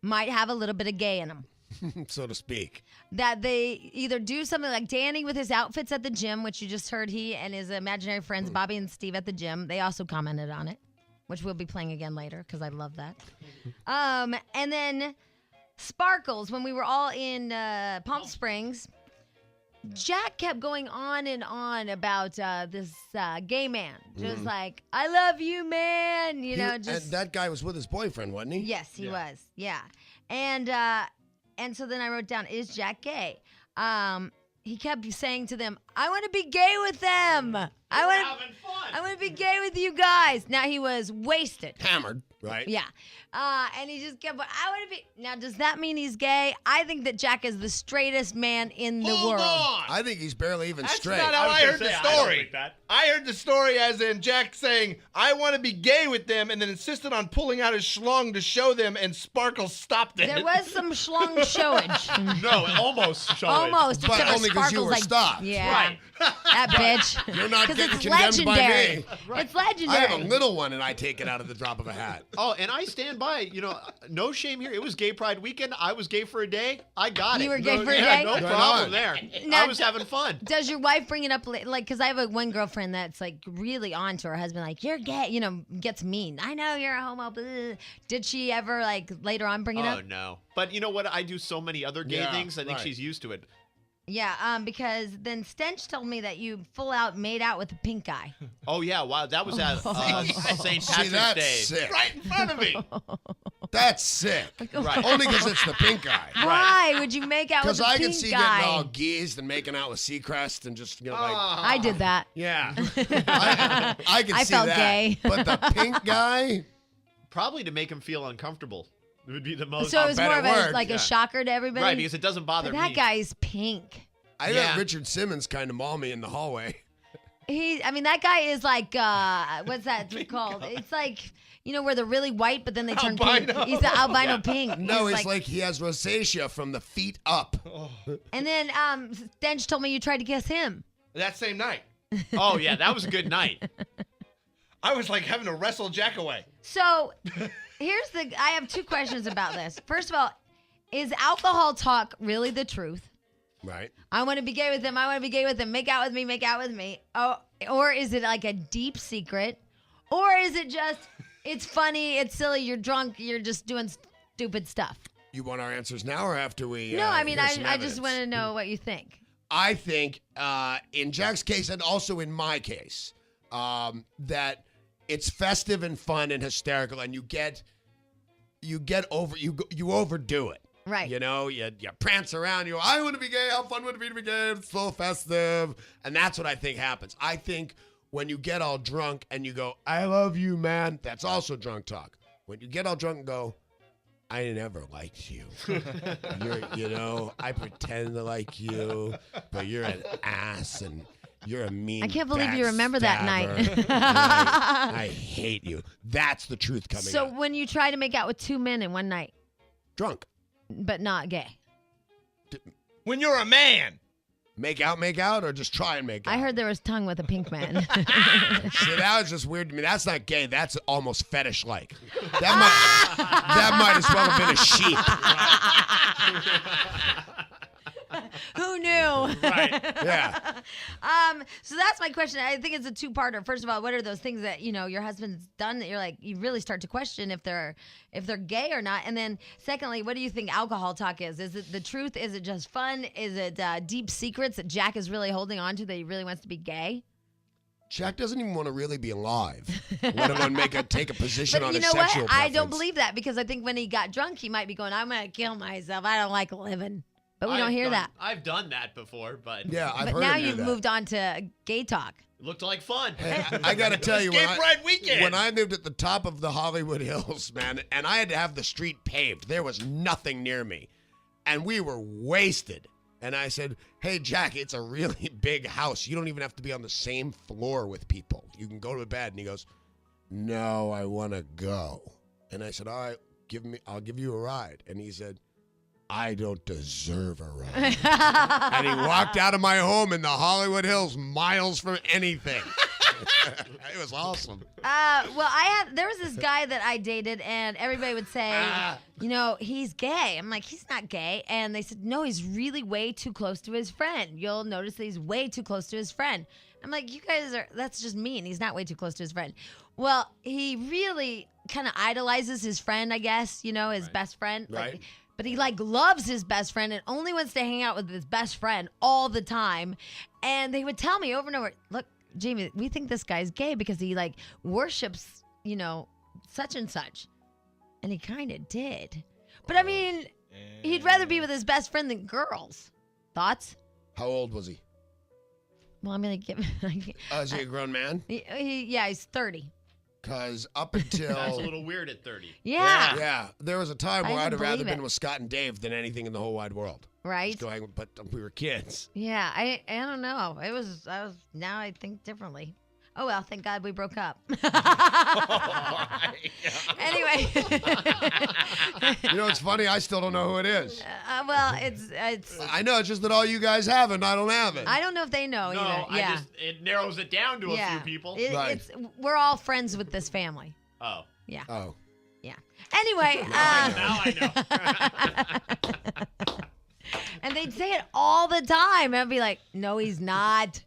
might have a little bit of gay in them. So to speak. That they either do something like Danny with his outfits at the gym, which you just heard he and his imaginary friends, Bobby and Steve at the gym, they also commented on it, which we'll be playing again later because I love that. And then Sparkles, when we were all in Palm Springs, Jack kept going on and on about this gay man. Just like, I love you, man. You know, just. And that guy was with his boyfriend, wasn't he? Yes, he was. Yeah. And so then I wrote down, is Jack gay? He kept saying to them, I want to be gay with them. I want to be gay with you guys. Now he was wasted. Hammered, right? Yeah. And he just kept, I want to be. Now, does that mean he's gay? I think that Jack is the straightest man in the world. I think he's barely even That's straight. not how I heard the story. I heard the story as in Jack saying, I want to be gay with them, and then insisted on pulling out his schlong to show them, and Sparkles stopped it. There was some schlong showage. No, almost showage. Almost. But except for only 'cause you Sparkles, were like, stopped. Yeah. Right. That bitch. You're not 'Cause getting it's condemned by legendary. me. It's legendary. I have a little one, and I take it out of the drop of a hat. Oh, and I stand by. No shame here. It was Gay Pride weekend. I was gay for a day. I got it. You were gay for a yeah, day? No Right problem on. there. Now, I was having fun. Does your wife bring it up, like, because I have one girlfriend that's, like, really on to her husband, like, you're gay, gets mean. I know you're a homo. Blah. Did she ever, like, later on bring it up? Oh, no. But you know what? I do so many other gay things. I think she's used to it. Yeah, because then Stench told me that you full out made out with a pink guy. Oh, yeah. Wow. That was at St. See, Patrick's that's Day. sick. Right in front of me. That's sick. Right. Only because it's the pink guy. Why would you make out with Because a I pink can see guy? getting all geezed and making out with Seacrest and just, like... I did that. Yeah. I can I see felt that. gay. But the pink guy... Probably to make him feel uncomfortable. It would be the most. So it was bet more it of worked, a yeah. shocker to everybody? Right, because it doesn't bother But that me. guy's pink. I Yeah. let Richard Simmons kind of maul me in the hallway. That guy is like, what's that called? It's like, where they're really white, but then they turn Albino. pink. He's the albino pink. No, it's like he has rosacea from the feet up. And then Stench told me you tried to kiss him. That same night. Oh, yeah. That was a good night. I was like having to wrestle Jack away. So I have two questions about this. First of all, is alcohol talk really the truth? Right. I want to be gay with him. I want to be gay with him. Make out with me. Make out with me. Oh, or is it like a deep secret? Or is it just, it's funny, it's silly, you're drunk, you're just doing stupid stuff? You want our answers now or after we... No, I mean, hear some I just evidence? want to know what you think. I think in Jack's case and also in my case that it's festive and fun and hysterical and you overdo it. Right. You prance around. You go, I want to be gay. How fun would it be to be gay? It's so festive. And that's what I think happens. I think when you get all drunk and you go, I love you, man, that's also drunk talk. When you get all drunk and go, I never liked you. I pretend to like you, but you're an ass and you're a mean I can't believe you remember that night. backstabber. I hate you. That's the truth coming So out. when you try to make out with two men in one night, Drunk. but not gay. When you're a man. Make out, or just try and make out? I heard there was tongue with a pink man. See, that was just weird to me. That's not gay. That's almost fetish-like. That might as well have been a sheep. Who knew? Right. Yeah. So that's my question. I think it's a two-parter. First of all, what are those things that your husband's done that you're like you really start to question if they're gay or not? And then secondly, what do you think alcohol talk is? Is it the truth? Is it just fun? Is it deep secrets that Jack is really holding on to that he really wants to be gay? Jack doesn't even want to really be alive, let alone take a position But on you his know what? sexual I don't preference. believe that because I think when he got drunk, he might be going, "I'm gonna kill myself. I don't like living." But we don't hear that. I've done that before, but Yeah, I've But heard now him do you've that. moved on to gay talk. Looked like fun. I got to tell you, Gay Pride weekend. when I lived at the top of the Hollywood Hills, man, and I had to have the street paved, there was nothing near me. And we were wasted. And I said, hey, Jack, it's a really big house. You don't even have to be on the same floor with people. You can go to bed. And he goes, no, I want to go. And I said, all right, I'll give you a ride. And he said, I don't deserve a ride. And he walked out of my home in the Hollywood Hills, miles from anything. It was awesome. There was this guy that I dated, and everybody would say, he's gay. I'm like, he's not gay. And they said, no, he's really way too close to his friend. You'll notice that he's way too close to his friend. I'm like, that's just mean. He's not way too close to his friend. Well, he really kind of idolizes his friend, I guess, his best friend. Right. But he loves his best friend and only wants to hang out with his best friend all the time. And they would tell me over and over, look, Jamie, we think this guy's gay because he worships, such and such. And he kind of did. But I mean, he'd rather be with his best friend than girls. Thoughts? How old was he? Well, I'm going to give Is he a grown man? He's 30. Because up until... That's a little weird at 30. Yeah. Yeah. There was a time where I I'd have rather believe been it. with Scott and Dave than anything in the whole wide world. Right. But we were kids. Yeah, I don't know. Now I think differently. Oh, well, thank God we broke up. Anyway. It's funny. I still don't know who it is. It's. I know. It's just that all you guys have it and I don't have it. I don't know if they know either. Yeah. It narrows it down to a few people. We're all friends with this family. Oh. Yeah. Oh. Yeah. Anyway. Now I know. And they'd say it all the time. I'd be like, no, he's not.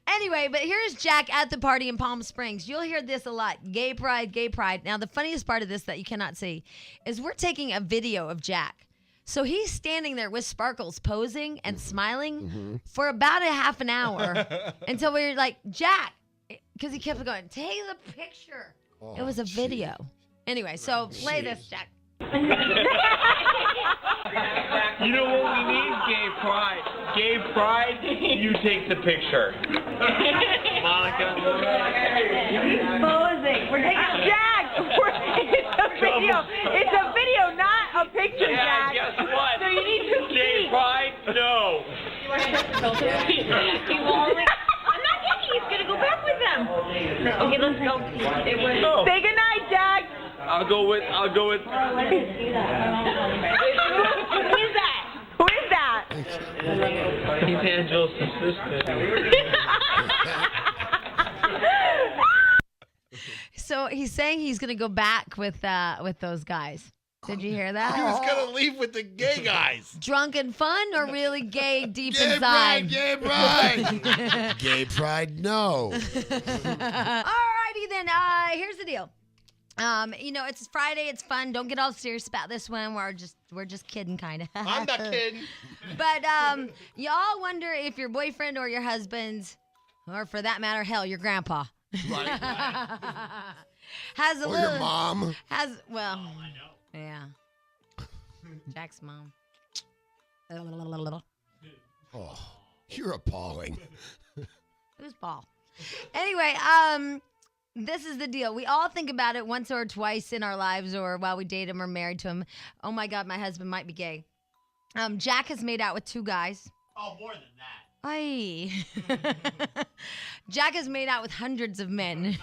Anyway, but here's Jack at the party in Palm Springs. You'll hear this a lot. Gay pride, gay pride. Now, the funniest part of this that you cannot see is we're taking a video of Jack. So he's standing there with Sparkles posing and smiling for about a half an hour until we were like, Jack, because he kept going, take the picture. It was a video. Anyway, so play this, Jack. You know what we need? Gay pride. Gay pride, you take the picture. Monica. Posing. We're taking Jack. It's a video. It's a video, not a picture, Jack. Guess what? So you need to Gay pride, no. He will only. I'm not taking. He's gonna go back with them. Okay, let's go. Say goodnight, Jack. I'll go with. Who is that? Who is that? He's Angela's assistant. So he's saying he's going to go back with those guys. Did you hear that? He was gonna leave with the gay guys. Drunk and fun or really gay deep Gay inside? pride, gay pride. Gay pride, no. Alrighty then. Here's the deal. It's Friday. It's fun. Don't get all serious about this one. We're just kidding, kind of. I'm not kidding. But y'all wonder if your boyfriend or your husband, or for that matter, hell, your grandpa, Right. has a Or little. your mom. I know. Yeah. Jack's mom. Oh, you're appalling. Who's Paul? Anyway, this is the deal. We all think about it once or twice in our lives or while we date him or married to him. Oh, my God, my husband might be gay. Jack has made out with 2 guys. Oh, more than that. Aye. Jack has made out with hundreds of men.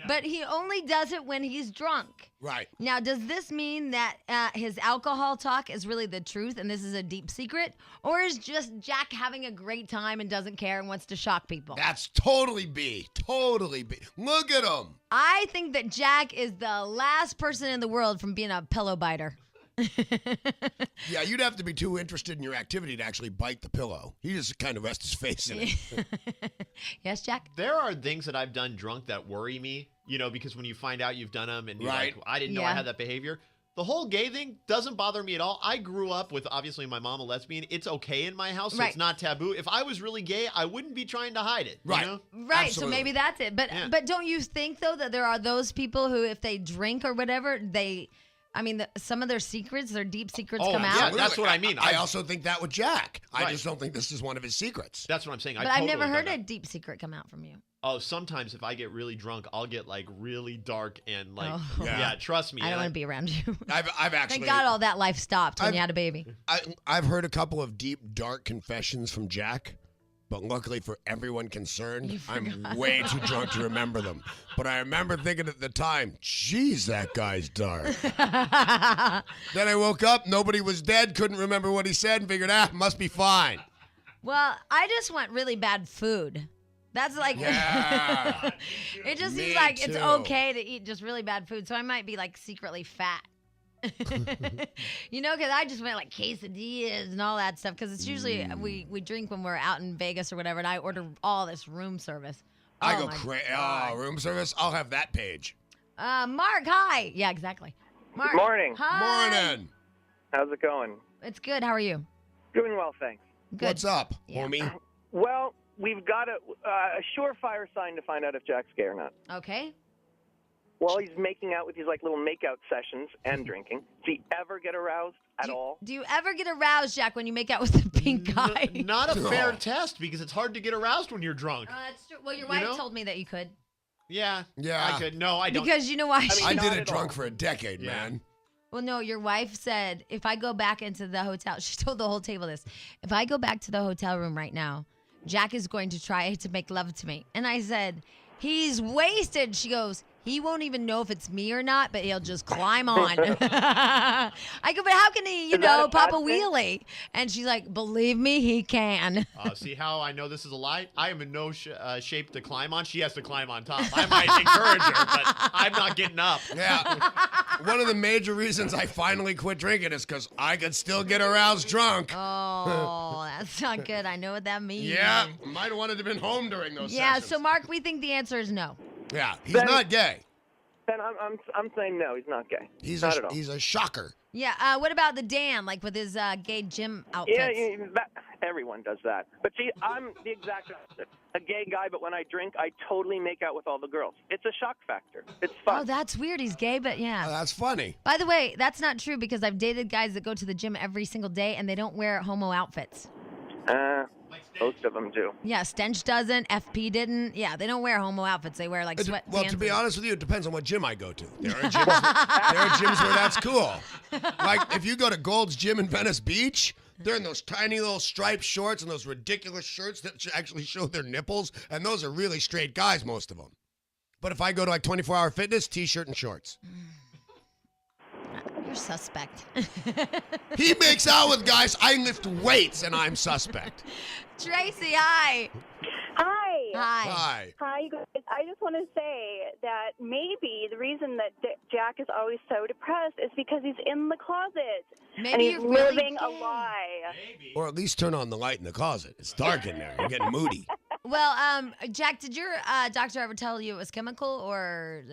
But he only does it when he's drunk. Right. Now, does this mean that his alcohol talk is really the truth and this is a deep secret? Or is just Jack having a great time and doesn't care and wants to shock people? That's totally B. Totally B. Look at him. I think that Jack is the last person in the world from being a pillow biter. Yeah, you'd have to be too interested in your activity to actually bite the pillow. He just kind of rests his face in it. Yes, Jack? There are things that I've done drunk that worry me, because when you find out you've done them and you're Right. like, I didn't know I had that behavior. The whole gay thing doesn't bother me at all. I grew up with, obviously, my mom a lesbian. It's okay in my house, so Right. it's not taboo. If I was really gay, I wouldn't be trying to hide it. Right. You know? Right, Absolutely. so maybe that's it. But don't you think, though, that there are those people who, if they drink or whatever, they I mean, some of their secrets, their deep secrets Oh, come yeah, out. that's that's what I mean. I also think that with Jack. I Right. just don't think this is one of his secrets. That's what I'm saying. But I've never heard a deep secret come out from you. Oh, sometimes if I get really drunk, I'll get like really dark and like, Oh. yeah, trust me. I don't and want to be around you. I've actually. Thank God all that life stopped when you had a baby. I've heard a couple of deep, dark confessions from Jack, but luckily for everyone concerned, I'm way too drunk to remember them. But I remember thinking at the time, geez, that guy's dark. Then I woke up, nobody was dead, couldn't remember what he said, and figured, must be fine. Well, I just want really bad food. That's like, Yeah. it just Me seems like it's too. okay to eat just really bad food. So I might be like secretly fat. You know, because I just went like quesadillas and all that stuff. Because it's usually we drink when we're out in Vegas or whatever, and I order all this room service. I Oh go my crazy. God. Oh, room service? I'll have that page. Mark, hi. Yeah, exactly. Mark. Good morning. Hi. Morning. How's it going? It's good. How are you? Doing well, thanks. Good. What's up, homie? Well, we've got a surefire sign to find out if Jack's gay or not. Okay. Well, he's making out with these like little makeout sessions and drinking. Does he ever get aroused at all? Do you ever get aroused, Jack, when you make out with the pink guy? Not a fair test because it's hard to get aroused when you're drunk. That's true. Well, your wife know? told me that you could. Yeah. Yeah. I could. No, I don't. Because you know why? I did it drunk for a decade, man. Well, no, your wife said if I go back into the hotel, she told the whole table this. If I go back to the hotel room right now, Jack is going to try to make love to me. And I said, he's wasted. She goes, he won't even know if it's me or not, but he'll just climb on. I go, but how can he, Is that a pop a bad thing? wheelie? And she's like, believe me, he can. See how I know this is a lie? I am in no shape to climb on. She has to climb on top. I might encourage her, but I'm not getting up. Yeah. One of the major reasons I finally quit drinking is because I could still get aroused drunk. Oh, that's not good. I know what that means. Yeah, might have wanted to been home during those Yeah, sessions. so Mark, we think the answer is no. Yeah, he's Then- not gay. Then I'm saying no, he's not gay. He's not at all. he's a shocker. Yeah, what about the Dan, like with his gay gym outfits? Yeah, everyone does that. But see, I'm the exact opposite. A gay guy, but when I drink, I totally make out with all the girls. It's a shock factor. It's fun. Oh, that's weird. He's gay, but yeah. Oh, that's funny. By the way, that's not true because I've dated guys that go to the gym every single day and they don't wear homo outfits. Most of them do. Yeah, Stench doesn't. FP didn't. Yeah, they don't wear homo outfits. They wear like sweatpants. Well, to be honest with you, it depends on what gym I go to. There are gyms where that's cool. Like if you go to Gold's Gym in Venice Beach, they're in those tiny little striped shorts and those ridiculous shirts that actually show their nipples, and those are really straight guys, most of them. But if I go to like 24-hour fitness, t-shirt and shorts. You're suspect. He makes out with guys. I lift weights, and I'm suspect. Tracy, hi. Hi. Hi. Hi, you guys. I just want to say that maybe the reason that Jack is always so depressed is because he's in the closet. Maybe and he's you're really living a gay. lie. Or at least turn on the light in the closet. It's dark in there. You're getting moody. Well, Jack, did your doctor ever tell you it was chemical or?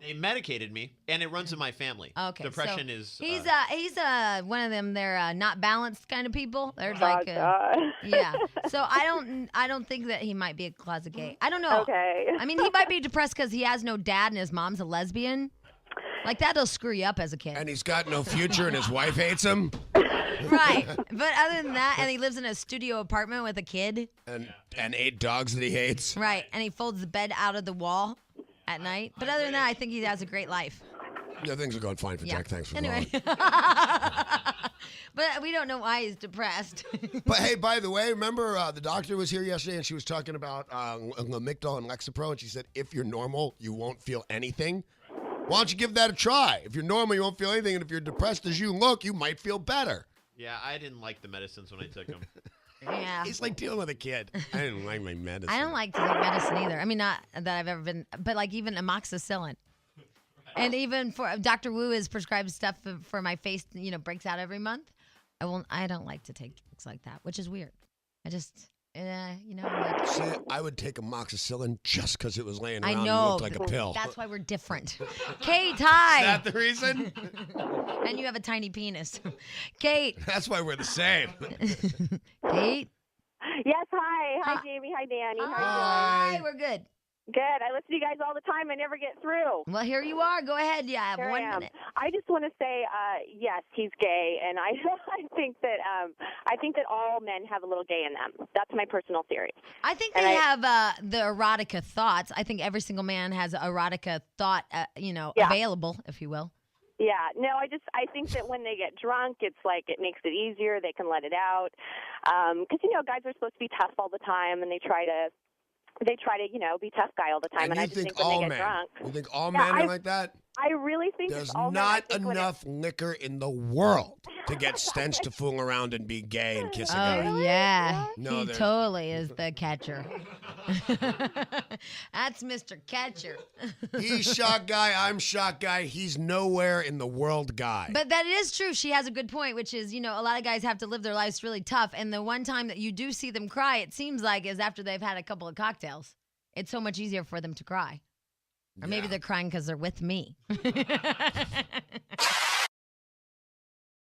They medicated me, and it runs in my family. Okay. Depression so is. He's one of them. They're not balanced kind of people. They're Oh, like. God. Yeah. So I don't think that he might be a closet gay. I don't know. Okay. I mean, he might be depressed because he has no dad and his mom's a lesbian. Like that'll screw you up as a kid. And he's got no future, and his wife hates him. Right. But other than that, and he lives in a studio apartment with a kid. And 8 dogs that he hates. Right. And he folds the bed out of the wall at night. But other than that, I think he has a great life. Yeah, things are going fine for Jack. Thanks for Anyway. calling. But we don't know why he's depressed. But hey, by the way, remember the doctor was here yesterday and she was talking about Lamictal and Lexapro, and she said if you're normal, you won't feel anything. Why don't you give that a try? If you're normal, you won't feel anything, and if you're depressed as you look, you might feel better. Yeah, I didn't like the medicines when I took them. Yeah. He's like dealing with a kid. I didn't like my medicine. I don't like to take medicine either. I mean, not that I've ever been, but like even amoxicillin. And even for Dr. Wu has prescribed stuff for my face, breaks out every month. I don't like to take drugs like that, which is weird. I just, like. See, I would take amoxicillin just because it was laying I around know. and looked like a pill. That's why we're different. Kate, hi. Is that the reason? And you have a tiny penis. Kate. That's why we're the same. Kate. Yes, hi. Hi, Jamie. Hi, Danny. How Hi, are you doing? we're good. Good. I listen to you guys all the time. I never get through. Well, here you are. Go ahead. Yeah, I have Here 1 I am. minute. I just want to say, yes, he's gay, and I think that all men have a little gay in them. That's my personal theory. I think And they have the erotica thoughts. I think every single man has an erotica thought, Yeah. available, if you will. Yeah, no, I think that when they get drunk, it's like it makes it easier. They can let it out. Because, guys are supposed to be tough all the time, and they try to, be tough guy all the time. And you I just think when all they get men? drunk. You think all Yeah, men are I- like that? I really think There's it's all men. I not think when enough liquor in the world to get Stench to fool around and be gay and kiss a guy. Oh, yeah. No, he there's- totally is the catcher. That's Mr. Catcher. He's shock guy. I'm shock guy. He's nowhere in the world guy. But that is true. She has a good point, which is, a lot of guys have to live their lives really tough. And the one time that you do see them cry, it seems like, is after they've had a couple of cocktails. It's so much easier for them to cry. Or maybe they're crying because they're with me.